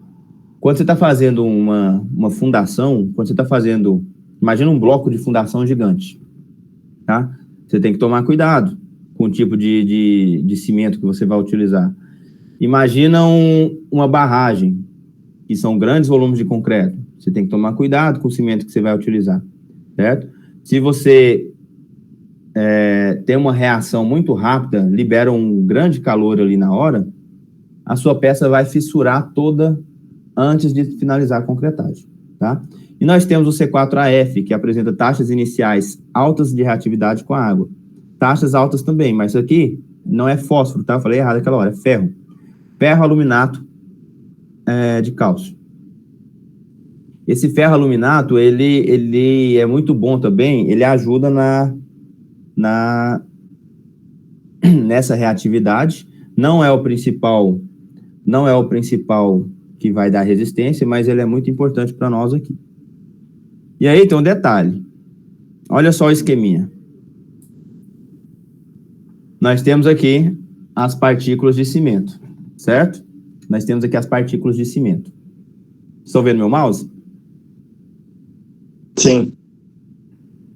Speaker 1: Quando você está fazendo uma fundação, quando você está fazendo, imagina um bloco de fundação gigante, tá? Você tem que tomar cuidado com o tipo de cimento que você vai utilizar. Imagina uma barragem, que são grandes volumes de concreto. Você tem que tomar cuidado com o cimento que você vai utilizar, certo? Se você tem uma reação muito rápida, libera um grande calor ali na hora, a sua peça vai fissurar toda antes de finalizar a concretagem, tá? E nós temos o C4AF, que apresenta taxas iniciais altas de reatividade com a água. Taxas altas também, mas isso aqui não é fósforo, tá? Eu falei errado aquela hora, é ferro. Ferro aluminato de cálcio. Esse ferro aluminato, ele é muito bom também, ele ajuda nessa reatividade. Não é o principal que vai dar resistência, mas ele é muito importante para nós aqui. E aí tem um detalhe. Olha só o esqueminha. Nós temos aqui as partículas de cimento, certo? Nós temos aqui as partículas de cimento. Estão vendo meu mouse?
Speaker 3: Sim.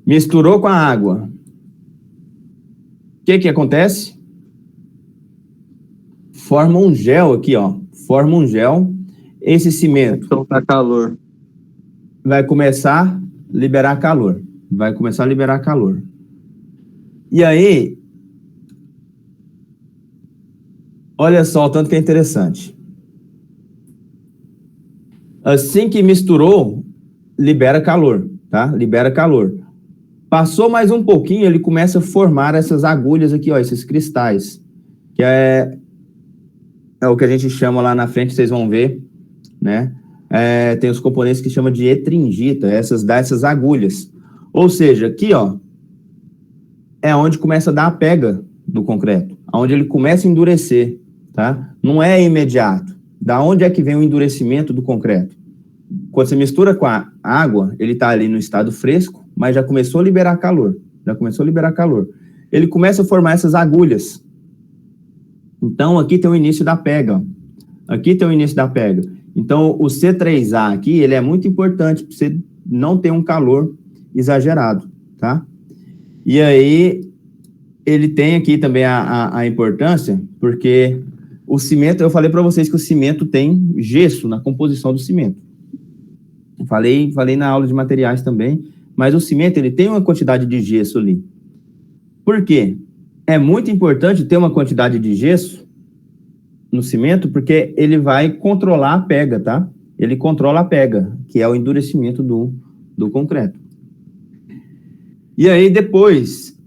Speaker 1: Misturou com a água. O que acontece? Forma um gel aqui, ó. Forma um gel. Esse cimento
Speaker 3: Soltar calor.
Speaker 1: vai começar a liberar calor. Vai começar a liberar calor. E aí, olha só o tanto que é interessante. Assim que misturou, libera calor, tá? Libera calor. Passou mais um pouquinho, ele começa a formar essas agulhas aqui, ó, esses cristais, que é o que a gente chama lá na frente, vocês vão ver, né? Tem os componentes que chama de etringita, dessas agulhas. Ou seja, aqui, ó, é onde começa a dar a pega do concreto, onde ele começa a endurecer, tá? Não é imediato. Da onde é que vem o endurecimento do concreto? Quando você mistura com a água, ele está ali no estado fresco, mas já começou a liberar calor. Ele começa a formar essas agulhas. Então, aqui tem o início da pega. Aqui tem o início da pega. Então, o C3A aqui, ele é muito importante para você não ter um calor exagerado, tá? E aí, ele tem aqui também a importância, porque o cimento, eu falei para vocês que o cimento tem gesso na composição do cimento. Falei na aula de materiais também, mas o cimento, ele tem uma quantidade de gesso ali. Por quê? É muito importante ter uma quantidade de gesso no cimento, porque ele vai controlar a pega, tá? Ele controla a pega, que é o endurecimento do concreto. E aí, depois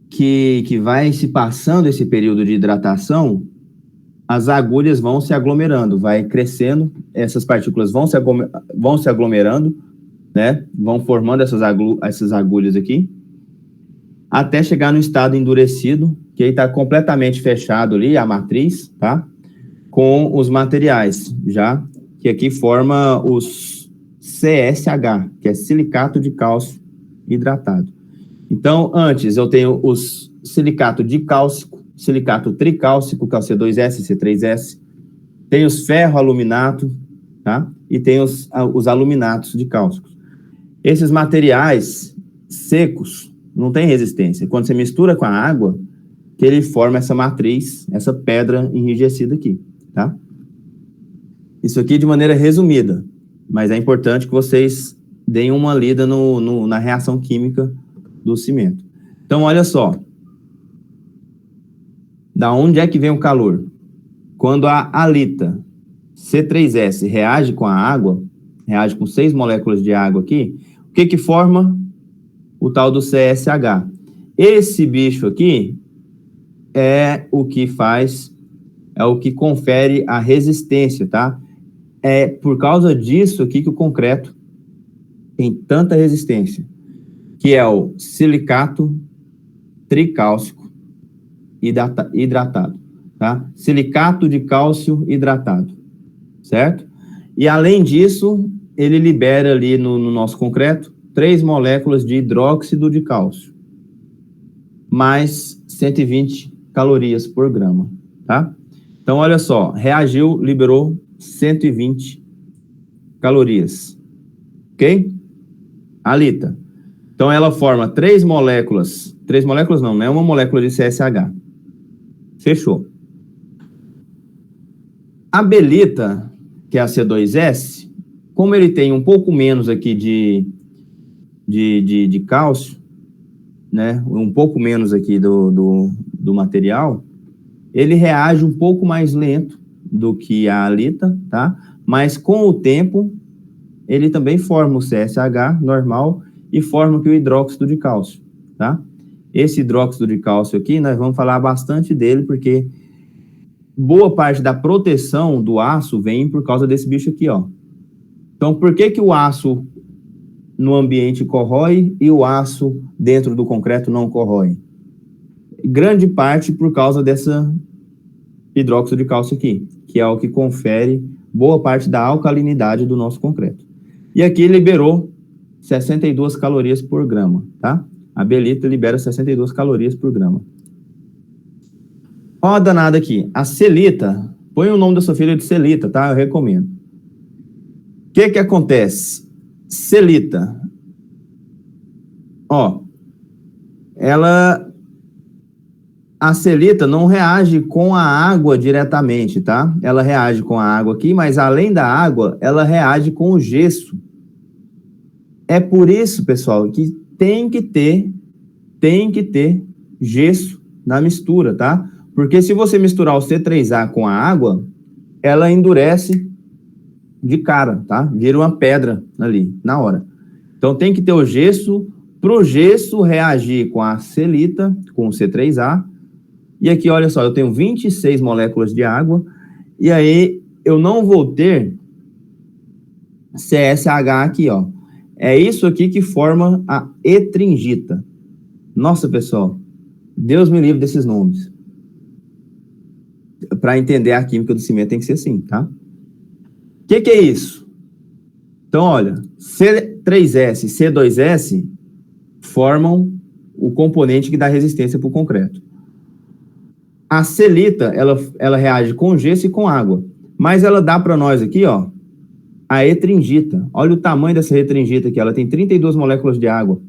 Speaker 1: que vai se passando esse período de hidratação, as agulhas vão se aglomerando, vai crescendo, essas partículas vão se aglomerando, né? Vão formando essas agulhas aqui, até chegar no estado endurecido, que aí está completamente fechado ali, a matriz, tá? Com os materiais, já, que aqui forma os CSH, que é silicato de cálcio hidratado. Então, antes eu tenho os silicato dicálcico, silicato tricálcico, que é o C2S, C3S, tem os ferroaluminato, tá? E tem os aluminatos de cálcico. Esses materiais secos não têm resistência. Quando você mistura com a água, que ele forma essa matriz, essa pedra enrijecida aqui, tá? Isso aqui de maneira resumida, mas é importante que vocês deem uma lida na reação química do cimento. Então, olha só. Da onde é que vem o calor? Quando a halita C3S reage com a água, reage com 6 moléculas de água aqui, o que forma? O tal do CSH. Esse bicho aqui é o que confere a resistência, tá? É por causa disso aqui que o concreto tem tanta resistência, que é o silicato tricálcico hidratado, tá? Silicato de cálcio hidratado, certo? E além disso, ele libera ali no nosso concreto 3 moléculas de hidróxido de cálcio, mais 120 calorias por grama, tá? Então, olha só, reagiu, liberou 120 calorias, ok? Halita. Então, ela forma 3 moléculas não é uma molécula de CSH. Fechou. A belita, que é a C2S, como ele tem um pouco menos aqui de cálcio, né, um pouco menos aqui do material, ele reage um pouco mais lento do que a halita, tá? Mas com o tempo, ele também forma o CSH normal e forma aqui o hidróxido de cálcio, tá? Esse hidróxido de cálcio aqui, nós vamos falar bastante dele, porque boa parte da proteção do aço vem por causa desse bicho aqui, ó. Então, por que o aço no ambiente corrói e o aço dentro do concreto não corrói? Grande parte por causa dessa hidróxido de cálcio aqui, que é o que confere boa parte da alcalinidade do nosso concreto. E aqui liberou 62 calorias por grama, tá? A belita libera 62 calorias por grama. Ó a danada aqui, a celita, põe o nome da sua filha de celita, tá? Eu recomendo. O que acontece? Celita, ó, a celita não reage com a água diretamente, tá? Ela reage com a água aqui, mas além da água, ela reage com o gesso. É por isso, pessoal, que tem que ter gesso na mistura, tá? Porque se você misturar o C3A com a água, ela endurece de cara, tá? Vira uma pedra ali, na hora. Então tem que ter o gesso, pro gesso reagir com a celita, com o C3A. E aqui, olha só, eu tenho 26 moléculas de água, e aí eu não vou ter CSH aqui, ó. É isso aqui que forma a etringita. Nossa, pessoal, Deus me livre desses nomes. Para entender a química do cimento tem que ser assim, tá? O que é isso? Então, olha, C3S e C2S formam o componente que dá resistência para o concreto. A selita, ela reage com gesso e com água. Mas ela dá para nós aqui, ó, a etringita. Olha o tamanho dessa etringita aqui. Ela tem 32 moléculas de água.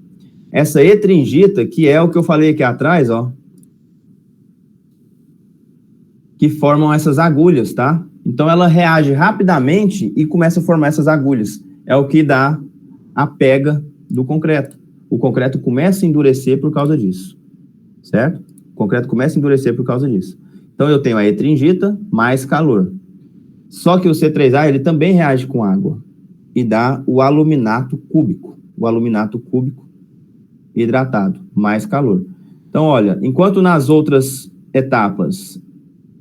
Speaker 1: Essa etringita, que é o que eu falei aqui atrás, ó, que formam essas agulhas, tá? Então, ela reage rapidamente e começa a formar essas agulhas. É o que dá a pega do concreto. O concreto começa a endurecer por causa disso, certo? O concreto começa a endurecer por causa disso. Então, eu tenho a etringita mais calor. Só que o C3A, ele também reage com água e dá o aluminato cúbico. O aluminato cúbico hidratado, mais calor. Então, olha, enquanto nas outras etapas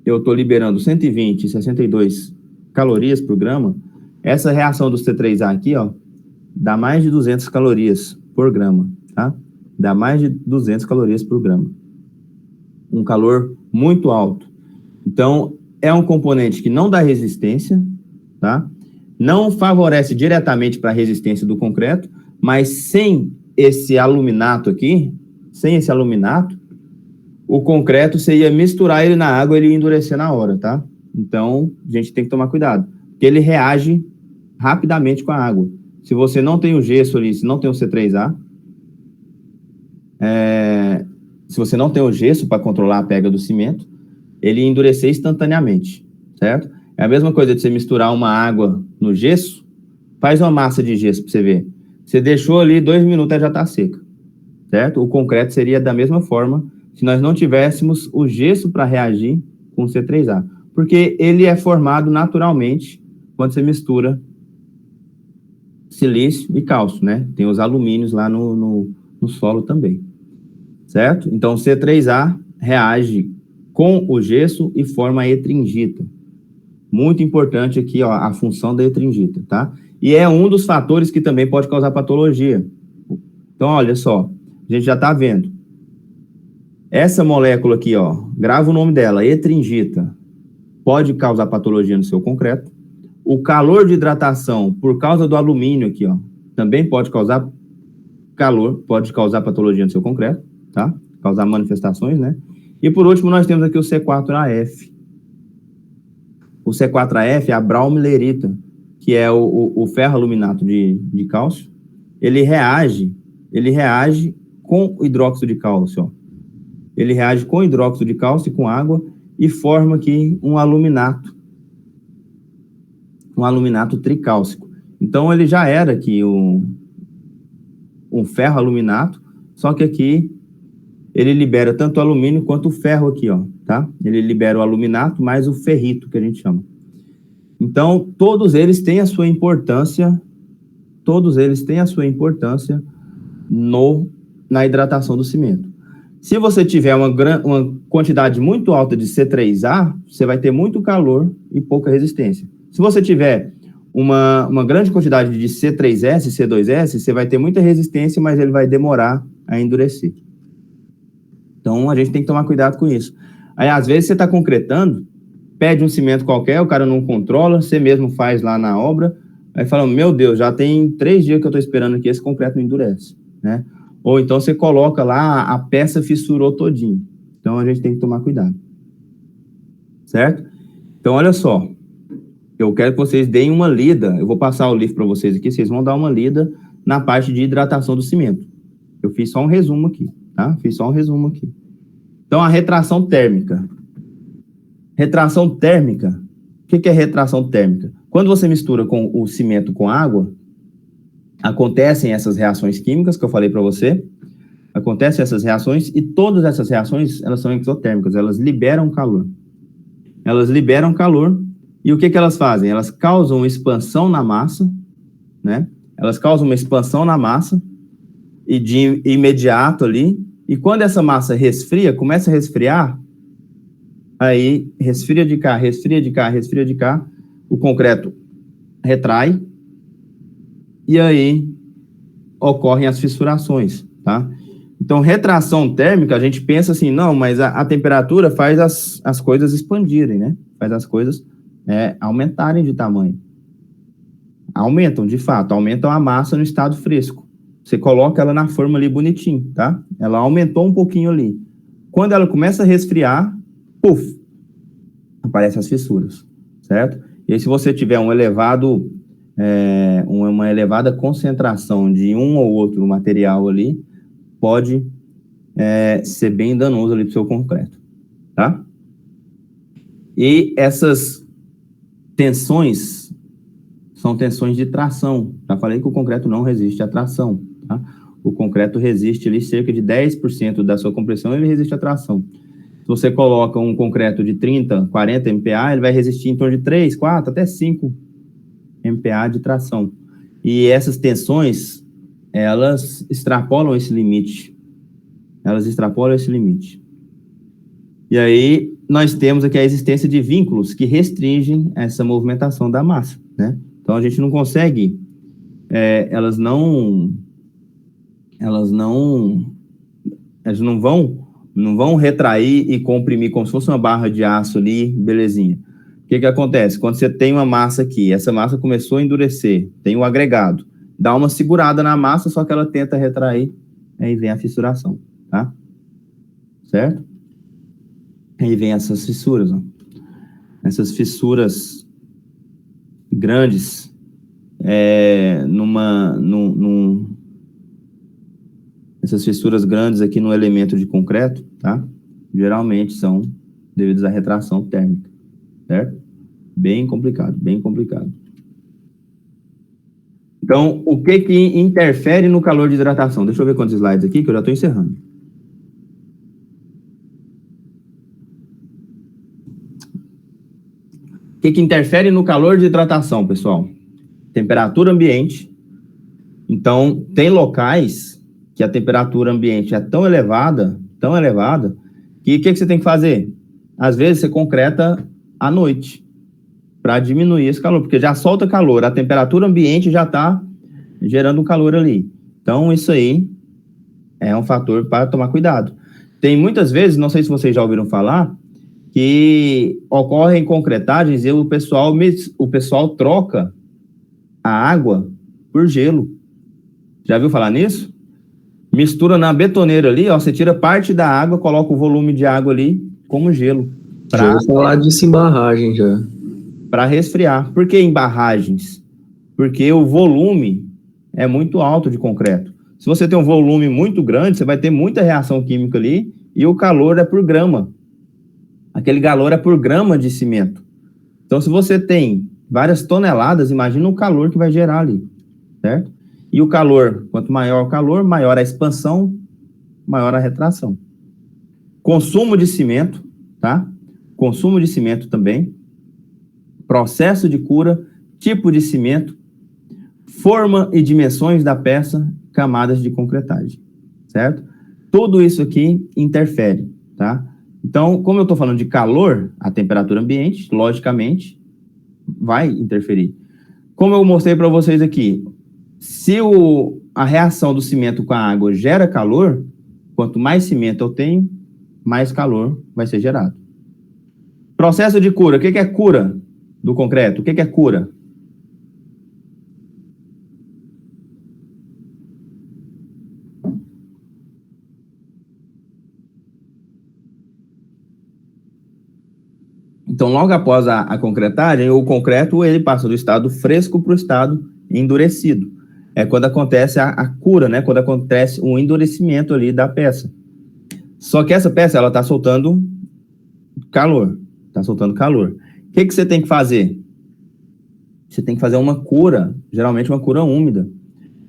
Speaker 1: eu estou liberando 120 e 62 calorias por grama, essa reação do C3A aqui, ó, dá mais de 200 calorias por grama, tá? Dá mais de 200 calorias por grama. Um calor muito alto. Então, é um componente que não dá resistência, tá? Não favorece diretamente para a resistência do concreto, mas sem esse aluminato aqui, sem esse aluminato, o concreto, você ia misturar ele na água, ele ia endurecer na hora, tá? Então, a gente tem que tomar cuidado, porque ele reage rapidamente com a água. Se você não tem o gesso ali, se não tem o C3A, se você não tem o gesso para controlar a pega do cimento, ele ia endurecer instantaneamente, certo? É a mesma coisa de você misturar uma água no gesso, faz uma massa de gesso para você ver. Você deixou ali 2 minutos, ela já está seca, certo? O concreto seria da mesma forma se nós não tivéssemos o gesso para reagir com o C3A, porque ele é formado naturalmente quando você mistura silício e cálcio, né? Tem os alumínios lá no solo também, certo? Então, o C3A reage com o gesso e forma a etringita. Muito importante aqui, ó, a função da etringita, tá? E é um dos fatores que também pode causar patologia. Então, olha só, a gente já está vendo. Essa molécula aqui, ó, grava o nome dela, etringita, pode causar patologia no seu concreto. O calor de hidratação, por causa do alumínio aqui, ó, também pode causar calor, pode causar patologia no seu concreto, tá? Causar manifestações, né? E por último, nós temos aqui o C4AF. O C4AF é a braumillerita, que é o ferroaluminato de cálcio. Ele reage com o hidróxido de cálcio, ó. Ele reage com hidróxido de cálcio e com água e forma aqui um aluminato tricálcico. Então, ele já era aqui um ferroaluminato, só que aqui ele libera tanto o alumínio quanto o ferro aqui, ó, tá? Ele libera o aluminato mais o ferrito, que a gente chama. Então, todos eles têm a sua importância, na hidratação do cimento. Se você tiver uma quantidade muito alta de C3A, você vai ter muito calor e pouca resistência. Se você tiver uma grande quantidade de C3S, C2S, você vai ter muita resistência, mas ele vai demorar a endurecer. Então, a gente tem que tomar cuidado com isso. Aí, às vezes, você está concretando, pede um cimento qualquer, o cara não controla, você mesmo faz lá na obra, aí fala, meu Deus, já tem 3 dias que eu estou esperando aqui, esse concreto não endurece, né? Ou então você coloca lá, a peça fissurou todinho. Então, a gente tem que tomar cuidado. Certo? Então, olha só. Eu quero que vocês deem uma lida. Eu vou passar o livro para vocês aqui. Vocês vão dar uma lida na parte de hidratação do cimento. Eu fiz só um resumo aqui, tá? Então, a retração térmica. Retração térmica. O que é retração térmica? Quando você mistura com o cimento com água, acontecem essas reações químicas que eu falei para você. Acontecem essas reações e todas essas reações, elas são exotérmicas. Elas liberam calor. E o que elas fazem? Elas causam expansão na massa, né? Elas causam uma expansão na massa e de imediato ali. E quando essa massa resfria, começa a resfriar, aí resfria de cá, o concreto retrai e aí ocorrem as fissurações, tá? Então, retração térmica, a gente pensa assim, não, mas a temperatura faz as coisas expandirem, né? Faz as coisas aumentarem de tamanho. Aumentam, de fato, aumentam a massa no estado fresco. Você coloca ela na forma ali bonitinho, tá? Ela aumentou um pouquinho ali. Quando ela começa a resfriar, puf, aparecem as fissuras, certo? E aí, se você tiver uma elevada concentração de um ou outro material ali, pode ser bem danoso ali para o seu concreto, tá? E essas tensões são tensões de tração. Já falei que o concreto não resiste à tração, tá? O concreto resiste ali cerca de 10% da sua compressão, ele resiste à tração. Se você coloca um concreto de 30, 40 MPa, ele vai resistir em torno de 3, 4, até 5 MPa de tração. E essas tensões, elas extrapolam esse limite. E aí, nós temos aqui a existência de vínculos que restringem essa movimentação da massa, né? Então, a gente não consegue, elas não vão retrair e comprimir como se fosse uma barra de aço ali, belezinha. O que acontece? Quando você tem uma massa aqui, essa massa começou a endurecer, tem um agregado, dá uma segurada na massa, só que ela tenta retrair, aí vem a fissuração, tá? Certo? Aí vem essas fissuras, ó. Essas fissuras grandes, essas fissuras grandes aqui no elemento de concreto, tá? Geralmente são devidas à retração térmica, certo? Bem complicado, bem complicado. Então, o que interfere no calor de hidratação? Deixa eu ver quantos slides aqui, que eu já estou encerrando. O que interfere no calor de hidratação, pessoal? Temperatura ambiente. Então, tem locais que a temperatura ambiente é tão elevada, que o que você tem que fazer? Às vezes, você concreta à noite, para diminuir esse calor, porque já solta calor, a temperatura ambiente já está gerando um calor ali. Então, isso aí é um fator para tomar cuidado. Tem muitas vezes, não sei se vocês já ouviram falar, que ocorrem concretagens e o pessoal troca a água por gelo. Já viu falar nisso? Mistura na betoneira ali, ó, você tira parte da água, coloca o volume de água ali como gelo.
Speaker 4: Já vou falar disso em barragem já.
Speaker 1: Para resfriar. Por que em barragens? Porque o volume é muito alto de concreto. Se você tem um volume muito grande, você vai ter muita reação química ali e o calor é por grama. Aquele calor é por grama de cimento. Então, se você tem várias toneladas, imagina o calor que vai gerar ali, certo? E o calor, quanto maior o calor, maior a expansão, maior a retração. Consumo de cimento, tá? Consumo de cimento também. Processo de cura, tipo de cimento, forma e dimensões da peça, camadas de concretagem, certo? Tudo isso aqui interfere, tá? Então, como eu estou falando de calor, a temperatura ambiente, logicamente, vai interferir. Como eu mostrei para vocês aqui, se a reação do cimento com a água gera calor, quanto mais cimento eu tenho, mais calor vai ser gerado. Processo de cura. O que é cura do concreto? O que é cura? Então, logo após a concretagem, o concreto ele passa do estado fresco para o estado endurecido. É quando acontece a cura, né? Quando acontece o endurecimento ali da peça. Só que essa peça, ela está soltando calor. Está soltando calor. O que você tem que fazer? Você tem que fazer uma cura, geralmente uma cura úmida,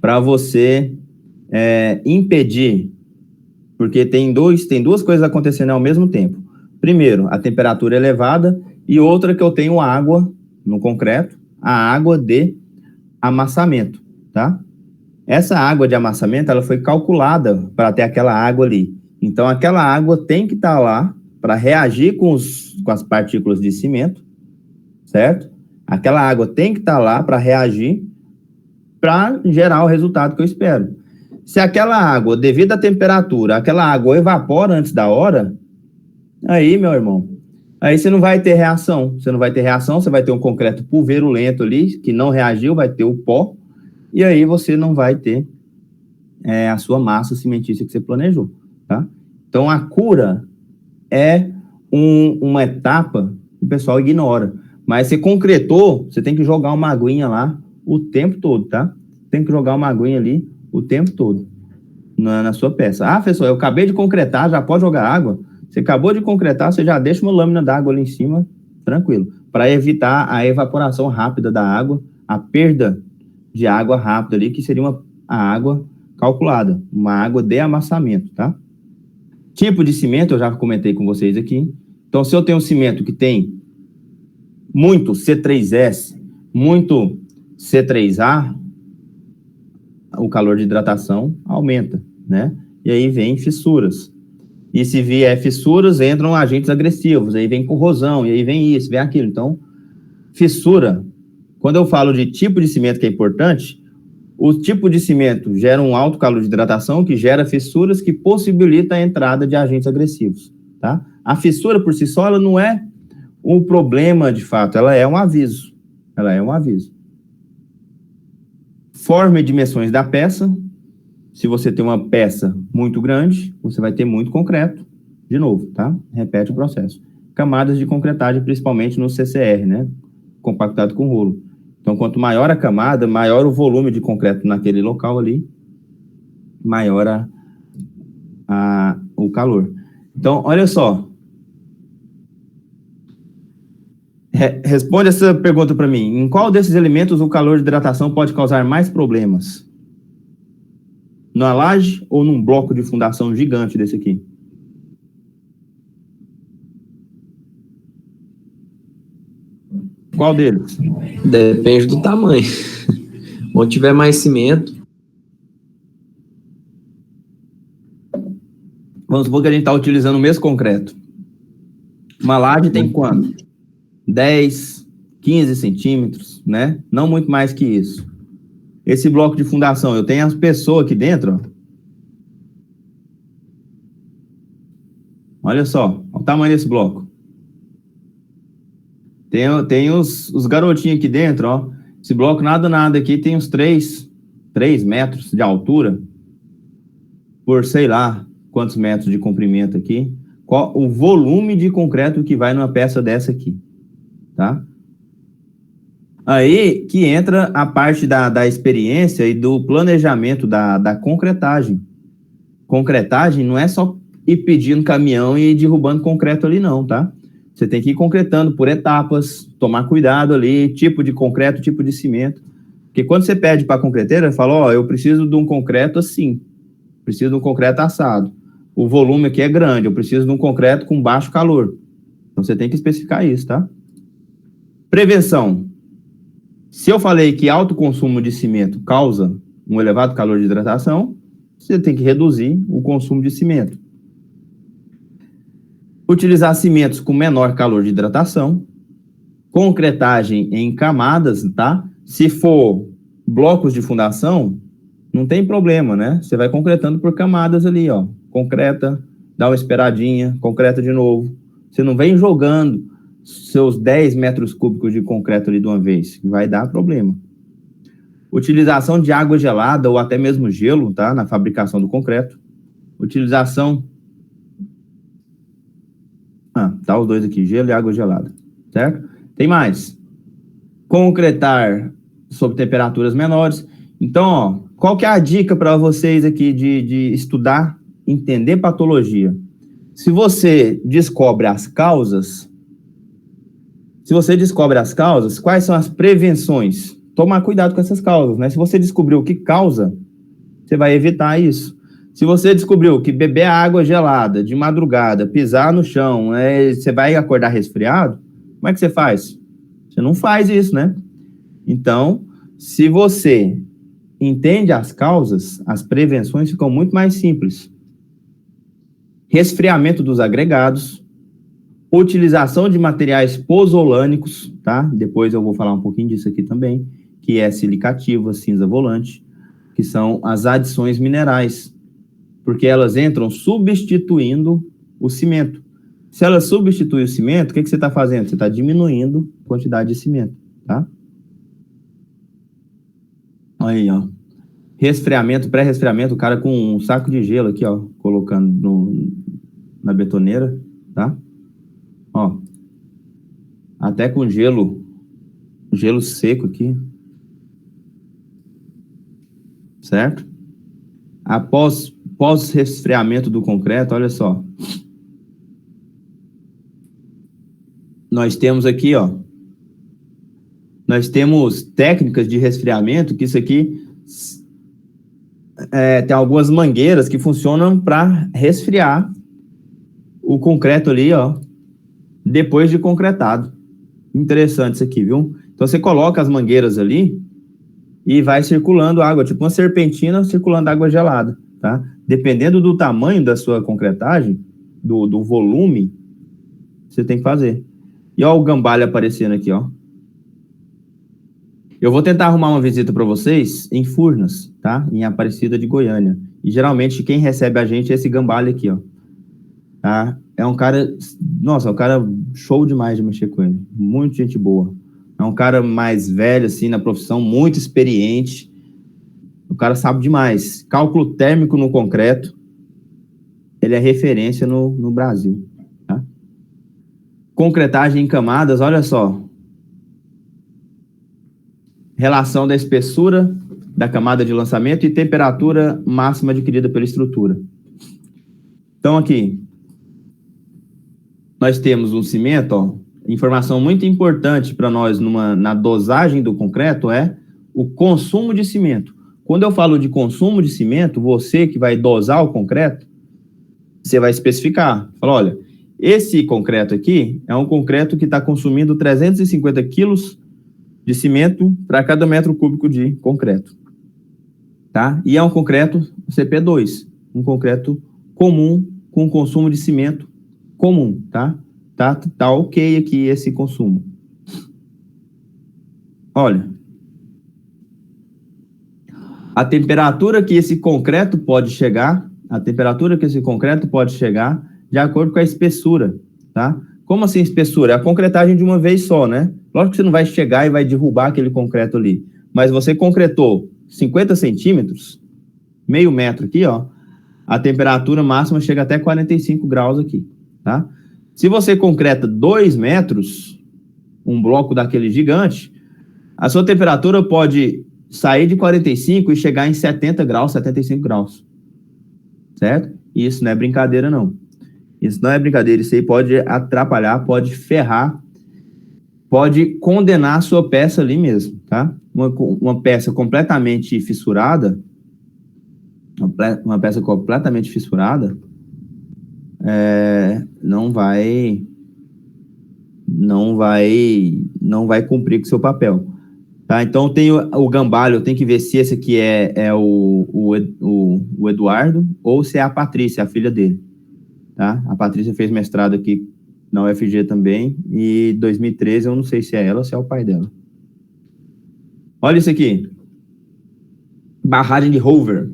Speaker 1: para você impedir, porque tem duas coisas acontecendo ao mesmo tempo. Primeiro, a temperatura elevada e outra que eu tenho água no concreto, a água de amassamento, tá? Essa água de amassamento, ela foi calculada para ter aquela água ali. Então, aquela água tem que estar lá para reagir com as partículas de cimento, certo? Aquela água tem que estar lá para reagir para gerar o resultado que eu espero. Se aquela água, devido à temperatura, aquela água evapora antes da hora, aí, meu irmão, aí você não vai ter reação. Você não vai ter reação, você vai ter um concreto pulverulento ali, que não reagiu, vai ter o pó, e aí você não vai ter a sua massa cimentícia que você planejou, tá? Então, a cura é uma etapa que o pessoal ignora. Mas você concretou, você tem que jogar uma aguinha lá o tempo todo, tá? Tem que jogar uma aguinha ali o tempo todo na sua peça. Ah, professor, eu acabei de concretar, já pode jogar água? Você acabou de concretar, você já deixa uma lâmina d'água ali em cima, tranquilo, para evitar a evaporação rápida da água, a perda de água rápida ali, que seria a água calculada, uma água de amassamento, tá? Tipo de cimento, eu já comentei com vocês aqui. Então, se eu tenho um cimento que tem muito C3S, muito C3A, o calor de hidratação aumenta, né? E aí vem fissuras. E se vier fissuras, entram agentes agressivos, aí vem corrosão, e aí vem isso, vem aquilo. Então, fissura, quando eu falo de tipo de cimento que é importante, o tipo de cimento gera um alto calor de hidratação, que gera fissuras, que possibilita a entrada de agentes agressivos, tá? A fissura por si só, ela não é um problema de fato, ela é um aviso. Ela é um aviso. Forma e dimensões da peça. Se você tem uma peça muito grande, você vai ter muito concreto. De novo, tá? Repete o processo. Camadas de concretagem, principalmente no CCR, né? Compactado com rolo. Então, quanto maior a camada, maior o volume de concreto naquele local ali, maior o calor. Então, olha só. Responde essa pergunta para mim. Em qual desses elementos o calor de hidratação pode causar mais problemas? Na laje ou num bloco de fundação gigante desse aqui? Qual deles?
Speaker 4: Depende do tamanho. Onde tiver mais cimento.
Speaker 1: Vamos supor que a gente está utilizando o mesmo concreto. Uma laje tem quanto? 10, 15 centímetros, né? Não muito mais que isso. Esse bloco de fundação, eu tenho as pessoas aqui dentro, ó. Olha só, olha o tamanho desse bloco. Tem os garotinhos aqui dentro, ó. Esse bloco nada aqui tem uns 3 metros de altura por sei lá quantos metros de comprimento aqui. Qual o volume de concreto que vai numa peça dessa aqui, tá? Aí que entra a parte da experiência e do planejamento da concretagem. Concretagem não é só ir pedindo caminhão e ir derrubando concreto ali não, tá? Você tem que ir concretando por etapas, tomar cuidado ali, tipo de concreto, tipo de cimento. Porque quando você pede para a concreteira, fala, ó, eu preciso de um concreto assim, preciso de um concreto assado. O volume aqui é grande, eu preciso de um concreto com baixo calor. Então você tem que especificar isso, tá? Prevenção. Se eu falei que alto consumo de cimento causa um elevado calor de hidratação, você tem que reduzir o consumo de cimento. Utilizar cimentos com menor calor de hidratação. Concretagem em camadas, tá? Se for blocos de fundação, não tem problema, né? Você vai concretando por camadas ali, ó. Concreta, dá uma esperadinha, concreta de novo. Você não vem jogando seus 10 metros cúbicos de concreto ali de uma vez, que vai dar problema. Utilização de água gelada ou até mesmo gelo, tá? Na fabricação do concreto. Utilização... tá os dois aqui, gelo e água gelada, certo? Tem mais. Concretar sob temperaturas menores. Então, ó, qual que é a dica para vocês aqui de estudar, entender patologia? Se você descobre as causas, quais são as prevenções? Tomar cuidado com essas causas, né? Se você descobriu o que causa, você vai evitar isso. Se você descobriu que beber água gelada de madrugada, pisar no chão, você vai acordar resfriado, como é que você faz? Você não faz isso, né? Então, se você entende as causas, as prevenções ficam muito mais simples. Resfriamento dos agregados, utilização de materiais pozolânicos, tá? Depois eu vou falar um pouquinho disso aqui também, que é silicativa, cinza volante, que são as adições minerais, porque elas entram substituindo o cimento. Se elas substituem o cimento, o que você está fazendo? Você está diminuindo a quantidade de cimento, tá? Aí, ó. Resfriamento, pré-resfriamento, o cara com um saco de gelo aqui, ó, colocando na betoneira, tá? Ó, até com gelo seco aqui. Certo? Após resfriamento do concreto, olha só. Nós temos aqui, ó. Nós temos técnicas de resfriamento, que isso aqui tem algumas mangueiras que funcionam para resfriar o concreto ali, ó, depois de concretado. Interessante isso aqui, viu? Então você coloca as mangueiras ali e vai circulando água, tipo uma serpentina circulando água gelada, tá? Dependendo do tamanho da sua concretagem, do volume, você tem que fazer. E ó o Gambale aparecendo aqui, ó. Eu vou tentar arrumar uma visita para vocês em Furnas, tá? Em Aparecida de Goiânia. E geralmente quem recebe a gente é esse Gambale aqui, ó. Tá? É um cara, nossa, um cara show demais de mexer com ele. Muito gente boa. É um cara mais velho, assim, na profissão, muito experiente. O cara sabe demais. Cálculo térmico no concreto. Ele é referência no Brasil, tá? Concretagem em camadas, olha só. Relação da espessura da camada de lançamento e temperatura máxima adquirida pela estrutura. Então, aqui, nós temos um cimento, ó, informação muito importante para nós na dosagem do concreto é o consumo de cimento. Quando eu falo de consumo de cimento, você que vai dosar o concreto, você vai especificar. Fala, olha, esse concreto aqui é um concreto que está consumindo 350 quilos de cimento para cada metro cúbico de concreto, tá? E é um concreto CP2, um concreto comum com consumo de cimento comum, tá? Tá ok aqui esse consumo. Olha, a temperatura que esse concreto pode chegar, de acordo com a espessura, tá? Como assim espessura? É a concretagem de uma vez só, né? Lógico que você não vai chegar e vai derrubar aquele concreto ali, mas você concretou 50 centímetros, meio metro aqui, ó, a temperatura máxima chega até 45 graus aqui, tá? Se você concreta 2 metros, um bloco daquele gigante, a sua temperatura pode sair de 45 e chegar em 70 graus, 75 graus, certo? E isso não é brincadeira, não. Isso não é brincadeira, isso aí pode atrapalhar, pode ferrar, pode condenar a sua peça ali mesmo, tá? Uma peça completamente fissurada, não vai cumprir com o seu papel, tá? Então tem o Gambale, eu tenho que ver se esse aqui é o Eduardo ou se é a Patrícia, a filha dele, tá? A Patrícia fez mestrado aqui na UFG também, e 2013 eu não sei se é ela ou se é o pai dela. Olha isso aqui. Barragem de Hoover.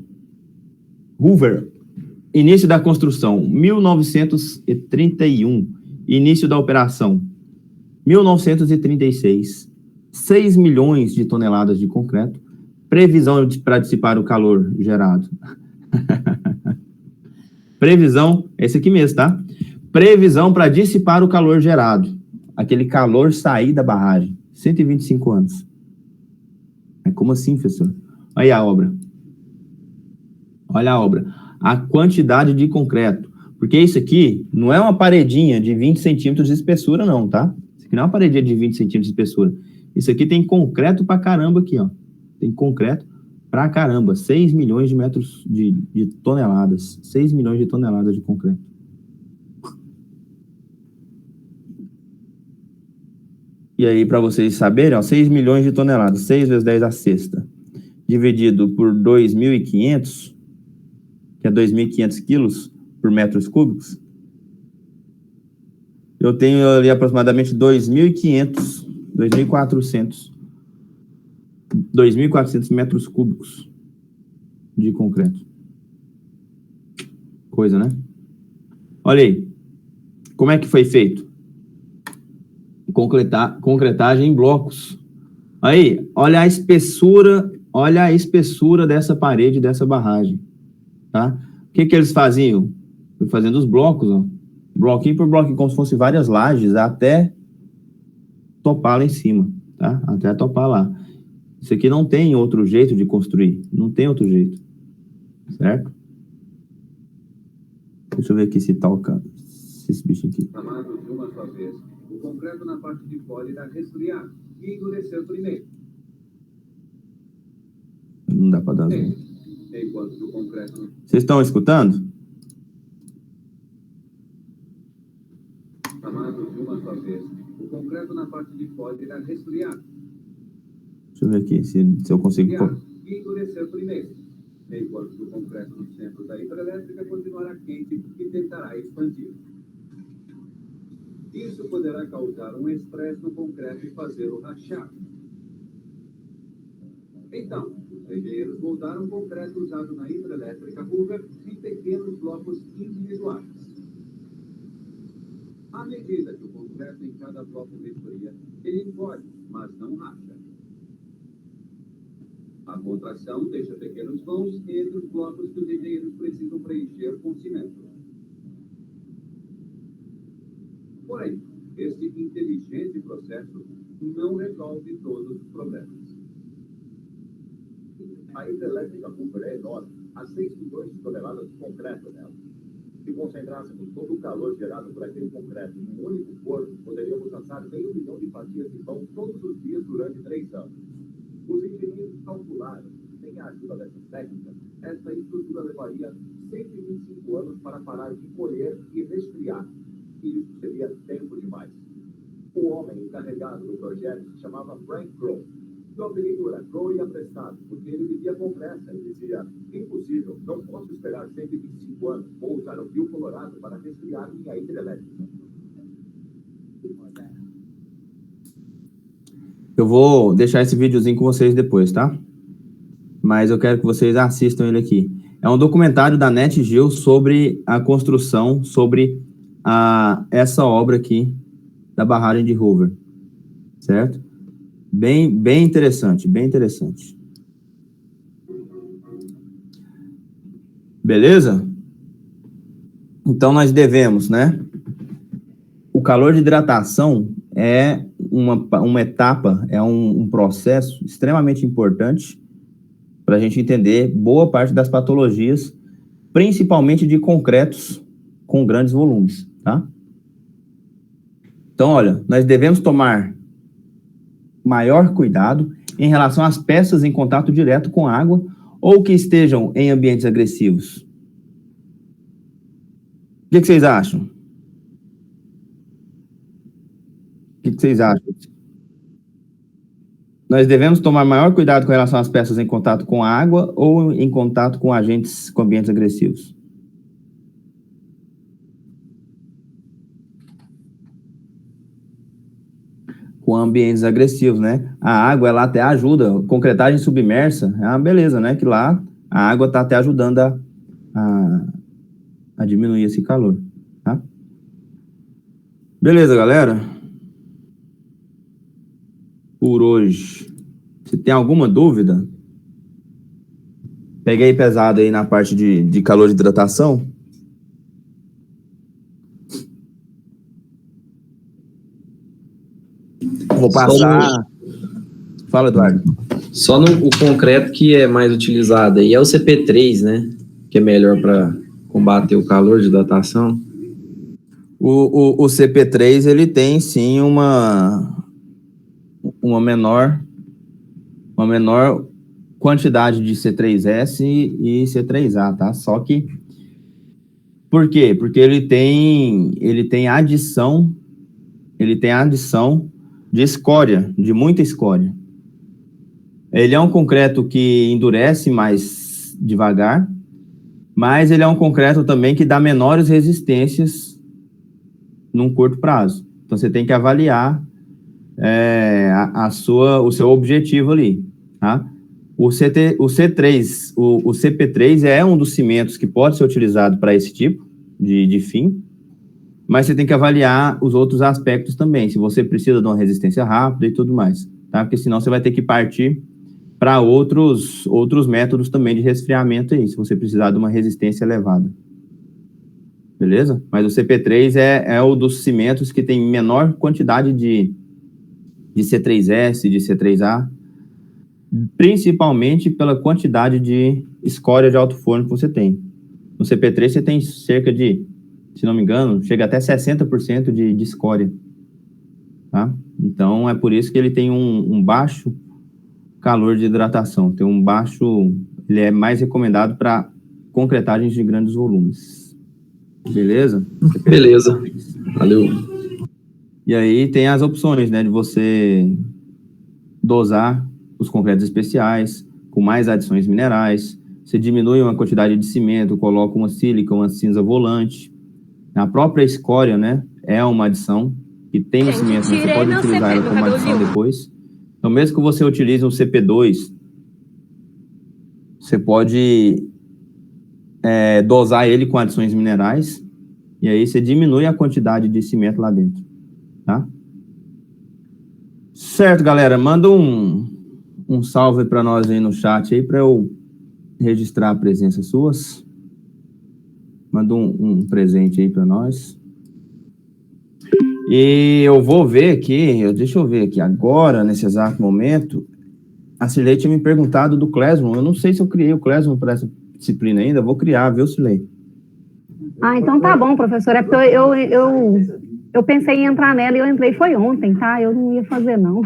Speaker 1: Início da construção, 1931. Início da operação, 1936. 6 milhões de toneladas de concreto. Previsão para dissipar o calor gerado. Previsão, esse aqui mesmo, tá? Previsão para dissipar o calor gerado. Aquele calor sair da barragem. 125 anos. Como assim, professor? Olha a obra. Olha a obra. A quantidade de concreto. Porque isso aqui não é uma paredinha de 20 centímetros de espessura, não, tá? Isso aqui não é uma paredinha de 20 centímetros de espessura. Isso aqui tem concreto pra caramba aqui, ó. Tem concreto pra caramba. 6 milhões de metros de toneladas. 6 milhões de toneladas de concreto. E aí, para vocês saberem, ó, 6 milhões de toneladas, 6 vezes 10 a sexta, dividido por 2.500, que é 2.500 quilos por metros cúbicos, eu tenho ali aproximadamente 2.500, 2.400 metros cúbicos de concreto. Coisa, né? Olha aí, como é que foi feito? Concretagem em blocos. Aí, olha a espessura dessa parede, dessa barragem, tá? O que eles faziam? Foi fazendo os blocos, ó. bloquinho por bloquinho, como se fosse várias lajes, até topar lá em cima, tá? Até topar lá. Isso aqui não tem outro jeito de construir, não tem outro jeito, certo? Deixa eu ver aqui se toca esse bicho aqui.
Speaker 5: Amado de uma só vez, o concreto na parte de fora irá resfriar e endurecer primeiro.
Speaker 1: Não dá para dar zoom.
Speaker 5: Enquanto o concreto...
Speaker 1: Vocês estão escutando?
Speaker 5: Amado de uma só vez, o concreto na parte de fora irá resfriar.
Speaker 1: Deixa eu ver aqui se eu consigo...
Speaker 5: E endurecer primeiro. Enquanto o concreto no centro da hidrelétrica continuará quente e tentará expandir. Isso poderá causar um estresse no concreto e fazê-lo rachar. Então, os engenheiros moldaram o concreto usado na hidrelétrica Hoover em pequenos blocos individuais. À medida que o concreto em cada bloco resfria, ele encolhe, mas não racha. A contração deixa pequenos vãos entre os blocos que os engenheiros precisam preencher com cimento. Porém, este inteligente processo não resolve todos os problemas. A hidrelétrica Hoover é enorme, há 6 milhões de toneladas de concreto nela. Se concentrássemos todo o calor gerado por aquele concreto em um único forno, poderíamos assar 500 milhões de fatias de pão todos os dias durante 3 anos. Os engenheiros calcularam, sem a ajuda dessas técnicas, esta estrutura levaria 125 anos para parar de colher e resfriar. E isso seria tempo demais. O homem encarregado do projeto se chamava Frank Crowe. O apelido era Crowe e apressado, porque ele vivia com pressa e dizia: impossível, não posso esperar 125 anos, vou usar o Rio Colorado para resfriar minha hidrelétrica.
Speaker 1: Eu vou deixar esse videozinho com vocês depois, tá? Mas eu quero que vocês assistam ele aqui. É um documentário da NetGeo sobre a construção, sobre essa obra aqui da barragem de Hoover, certo? Bem interessante, bem interessante. Beleza? Então, nós devemos, né? O calor de hidratação é uma etapa, é um processo extremamente importante para a gente entender boa parte das patologias, principalmente de concretos com grandes volumes, tá? Então, olha, nós devemos tomar maior cuidado em relação às peças em contato direto com água ou que estejam em ambientes agressivos. O que vocês acham? O que vocês acham? Nós devemos tomar maior cuidado com relação às peças em contato com água ou em contato com agentes, com ambientes agressivos? Com ambientes agressivos, né? A água, ela até ajuda. Concretagem submersa, é uma beleza, né? Que lá a água está até ajudando a diminuir esse calor, tá? Beleza, galera? Por hoje. Se tem alguma dúvida, peguei pesado aí na parte de calor de hidratação. Vou passar... Fala, Eduardo.
Speaker 4: Só no o concreto que é mais utilizado aí é o CP3, né? Que é melhor para combater o calor de hidratação.
Speaker 1: O CP3, ele tem sim uma menor quantidade de C3S e C3A, tá? Só que, por quê? Porque ele tem adição de escória, de muita escória. Ele é um concreto que endurece mais devagar, mas ele é um concreto também que dá menores resistências num curto prazo. Então, você tem que avaliar o seu objetivo ali, tá? O CP3 é um dos cimentos que pode ser utilizado para esse tipo de fim, mas você tem que avaliar os outros aspectos também, se você precisa de uma resistência rápida e tudo mais, tá? Porque senão você vai ter que partir para outros métodos também de resfriamento aí, se você precisar de uma resistência elevada. beleza? Mas o CP3 é o dos cimentos que tem menor quantidade de C3S, de C3A, principalmente pela quantidade de escória de alto forno que você tem. No CP3 você tem cerca de, se não me engano, chega até 60% de escória, tá? Então é por isso que ele tem um baixo calor de hidratação, tem um baixo, ele é mais recomendado para concretagens de grandes volumes. Beleza?
Speaker 4: Beleza. Valeu.
Speaker 1: E aí tem as opções, né, de você dosar os concretos especiais com mais adições minerais. Você diminui uma quantidade de cimento, coloca uma sílica, uma cinza volante. A própria escória, né, é uma adição que tem no cimento, mas você pode utilizar ela como adição depois. Então, mesmo que você utilize um CP2, você pode dosar ele com adições minerais e aí você diminui a quantidade de cimento lá dentro, tá? Certo, galera, manda um salve para nós aí no chat aí para eu registrar a presença suas. Manda um presente aí para nós. E eu vou ver aqui, deixa eu ver aqui agora, nesse exato momento, a Cirlei tinha me perguntado do Klesman. Eu não sei se eu criei o Klesman para essa disciplina ainda, vou criar, viu, Cirlei?
Speaker 6: Ah, então tá bom, professor. É porque eu pensei em entrar nela e eu entrei foi ontem, tá? Eu não ia fazer, não.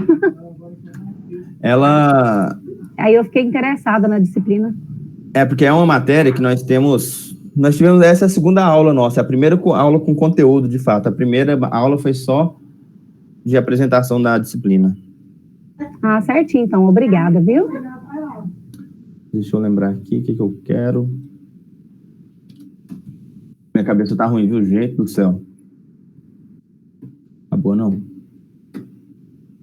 Speaker 1: Ela...
Speaker 6: Aí eu fiquei interessada na disciplina.
Speaker 1: É porque é uma matéria que nós tivemos essa segunda aula nossa, a primeira aula com conteúdo, de fato. A primeira aula foi só de apresentação da disciplina.
Speaker 6: Ah, certinho, então. Obrigada, viu?
Speaker 1: Deixa eu lembrar aqui o que eu quero. Minha cabeça tá ruim, viu? Gente do céu. Tá boa, não.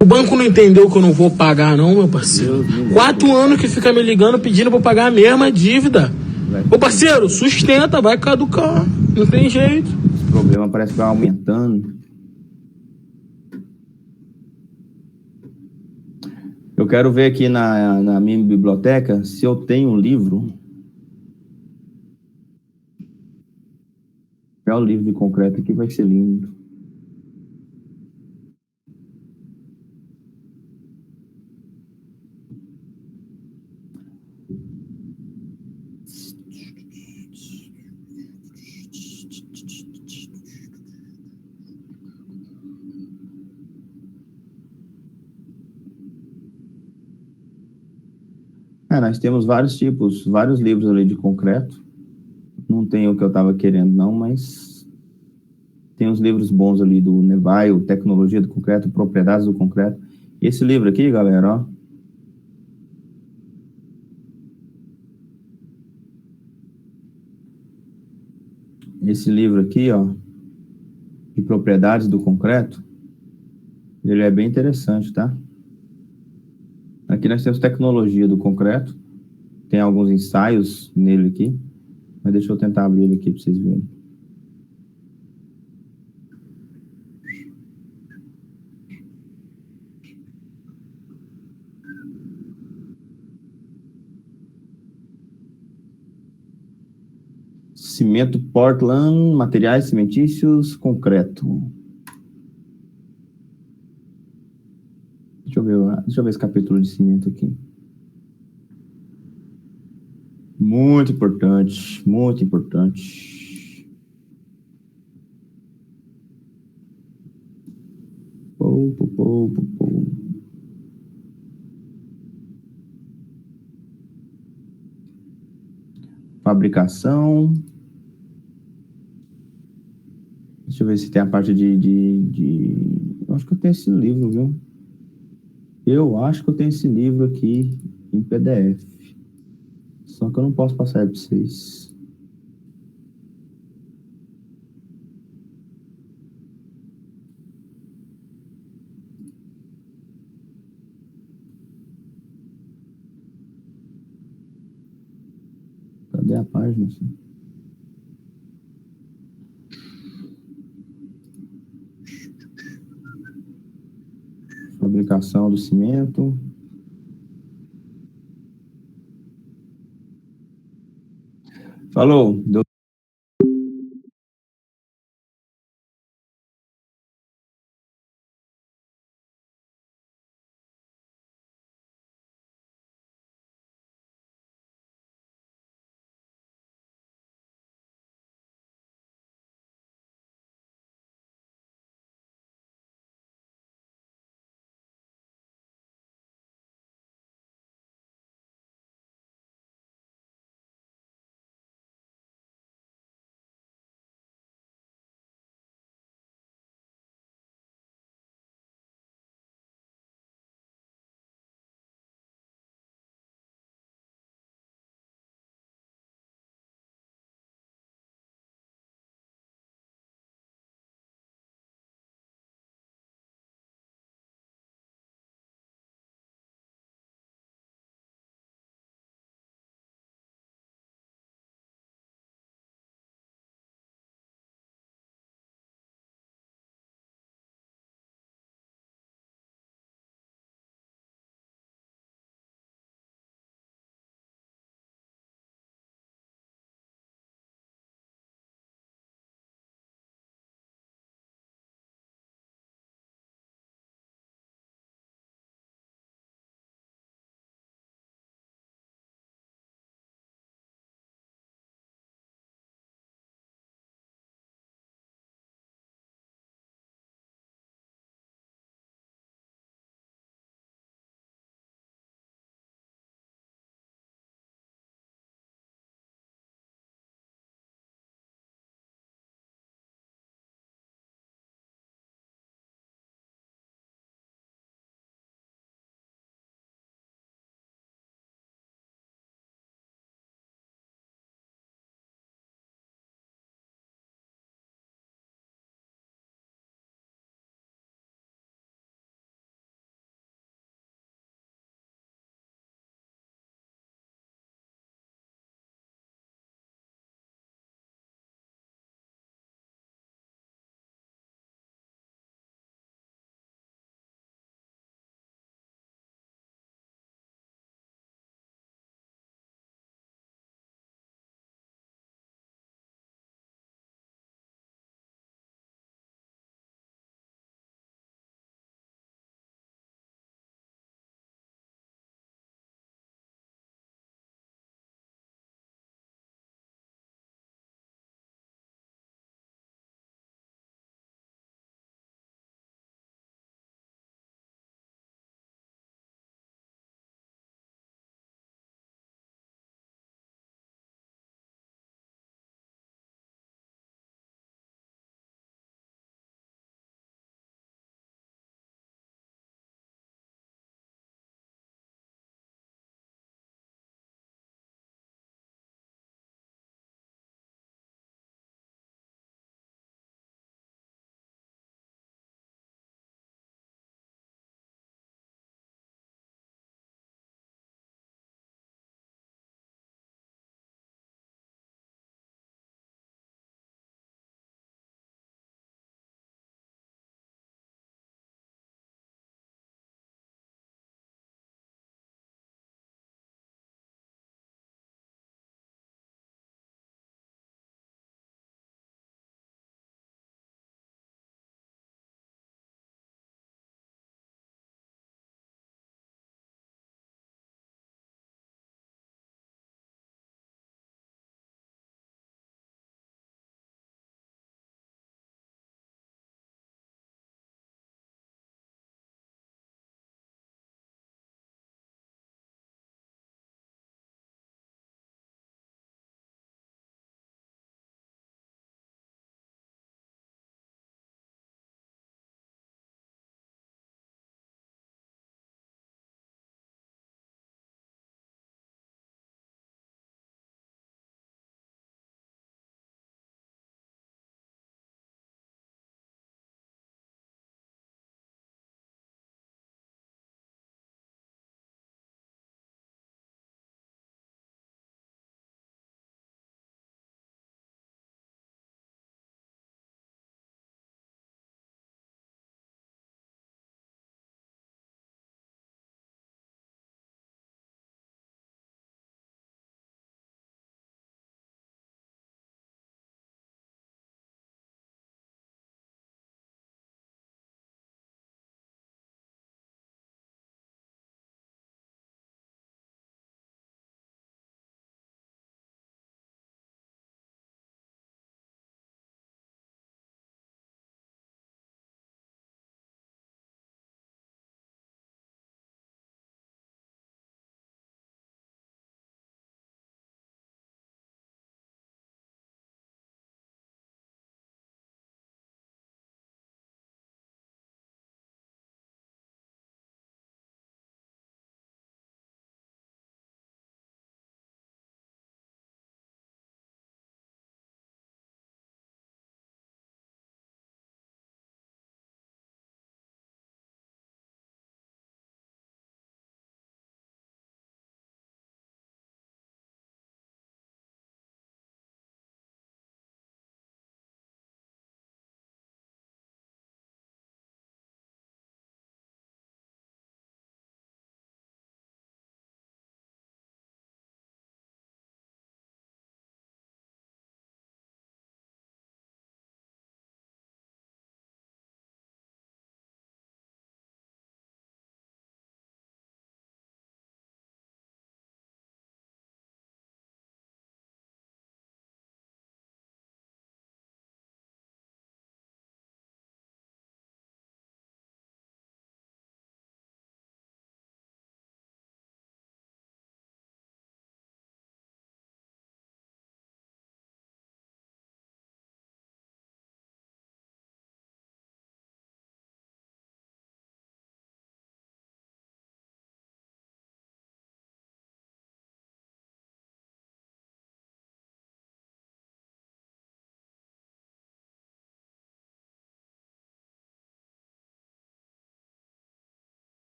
Speaker 7: O banco não entendeu que eu não vou pagar, não, meu parceiro. 4 anos que fica me ligando pedindo pra eu pagar a mesma dívida. Ô, parceiro, sustenta, vai caducar. Não tem jeito.
Speaker 1: O problema parece que vai aumentando. Eu quero ver aqui na minha biblioteca se eu tenho um livro. É o livro de concreto aqui, vai ser lindo. Nós temos vários tipos, vários livros ali de concreto. Não tem o que eu estava querendo, não, mas tem uns livros bons ali do Nevaio, Tecnologia do Concreto, Propriedades do Concreto. E esse livro aqui, galera, ó. Esse livro aqui, ó, de Propriedades do Concreto, ele é bem interessante, tá? Aqui nós temos Tecnologia do Concreto. Tem alguns ensaios nele aqui. Mas deixa eu tentar abrir ele aqui para vocês verem. Cimento Portland, materiais cimentícios, concreto. Deixa eu ver esse capítulo de cimento aqui. Muito importante, muito importante. Fabricação. Deixa eu ver se tem a parte Eu acho que eu tenho esse livro, viu? Eu acho que eu tenho esse livro aqui em PDF. Só que eu não posso passar para vocês. Cadê a página? Assim? Fabricação do cimento. Falou.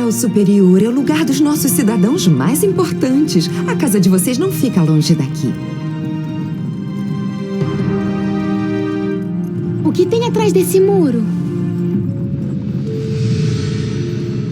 Speaker 8: céu superior é o lugar dos nossos cidadãos mais importantes. A casa de vocês não fica longe daqui.
Speaker 9: O que tem atrás desse muro?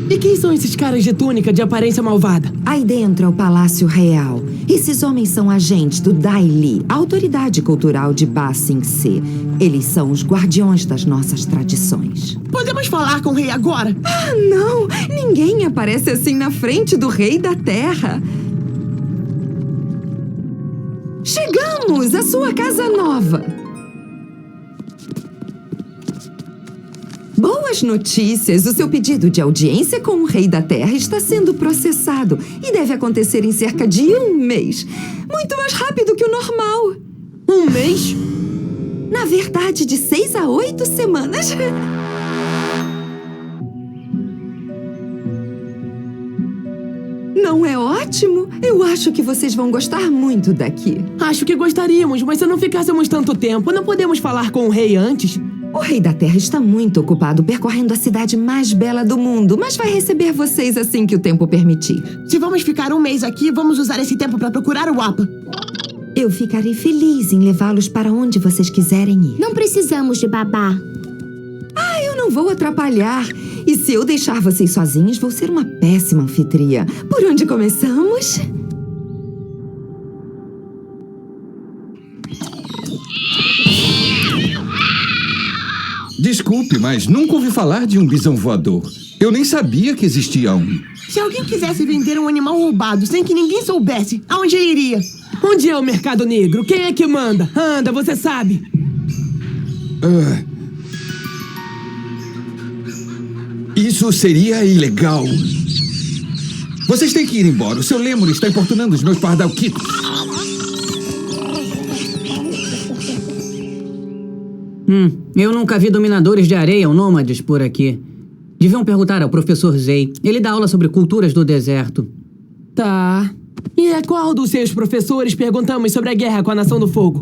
Speaker 10: E quem são esses caras de túnica de aparência malvada?
Speaker 8: Aí dentro é o Palácio Real. Esses homens são agentes do Dai Li, a autoridade cultural de Ba Sing Se. Eles são os guardiões das nossas tradições.
Speaker 10: Podemos falar com o rei agora?
Speaker 8: Ah, não! Ninguém aparece assim na frente do rei da terra. Chegamos à sua casa nova. Boas notícias! O seu pedido de audiência com o rei da terra está sendo processado e deve acontecer em cerca de 1 mês. Muito mais rápido que o normal.
Speaker 10: 1 mês?
Speaker 8: Na verdade, de 6 a 8 semanas. Não é ótimo? Eu acho que vocês vão gostar muito daqui.
Speaker 10: Acho que gostaríamos, mas se não ficássemos tanto tempo, não podemos falar com o rei antes?
Speaker 8: O rei da terra está muito ocupado percorrendo a cidade mais bela do mundo, mas vai receber vocês assim que o tempo permitir.
Speaker 10: Se vamos ficar 1 mês aqui, vamos usar esse tempo para procurar o Apa.
Speaker 8: Eu ficarei feliz em levá-los para onde vocês quiserem ir.
Speaker 9: Não precisamos de babá.
Speaker 8: Ah, eu não vou atrapalhar. E se eu deixar vocês sozinhos, vou ser uma péssima anfitriã. Por onde começamos?
Speaker 11: Desculpe, mas nunca ouvi falar de um bisão voador. Eu nem sabia que existia um.
Speaker 10: Se alguém quisesse vender um animal roubado sem que ninguém soubesse, aonde iria? Onde é o mercado negro? Quem é que manda? Anda, você sabe.
Speaker 11: Isso seria ilegal. Vocês têm que ir embora. O seu lêmure está importunando os meus pardalquitos.
Speaker 12: Eu nunca vi dominadores de areia ou nômades por aqui. Deviam perguntar ao professor Zei. Ele dá aula sobre culturas do deserto.
Speaker 10: Tá. E a qual dos seus professores perguntamos sobre a guerra com a Nação do Fogo?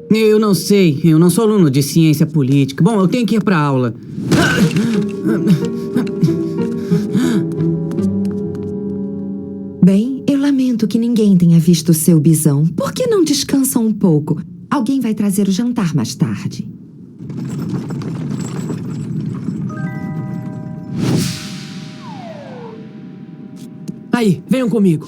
Speaker 12: Eu não sei. Eu não sou aluno de ciência política. Bom, eu tenho que ir pra aula.
Speaker 8: Bem, eu lamento que ninguém tenha visto o seu bisão. Por que não descansam um pouco? Alguém vai trazer o jantar mais tarde.
Speaker 10: Aí, venham comigo.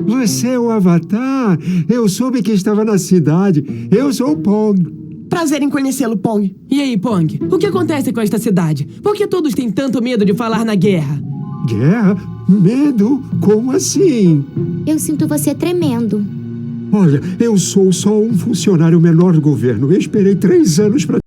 Speaker 13: Você é o Avatar? Eu soube que estava na cidade. Eu sou o Pong.
Speaker 10: Prazer em conhecê-lo, Pong. E aí, Pong? O que acontece com esta cidade? Por que todos têm tanto medo de falar na guerra?
Speaker 13: Guerra? Medo? Como assim?
Speaker 9: Eu sinto você tremendo.
Speaker 13: Olha, eu sou só um funcionário menor do governo. Eu esperei 3 anos para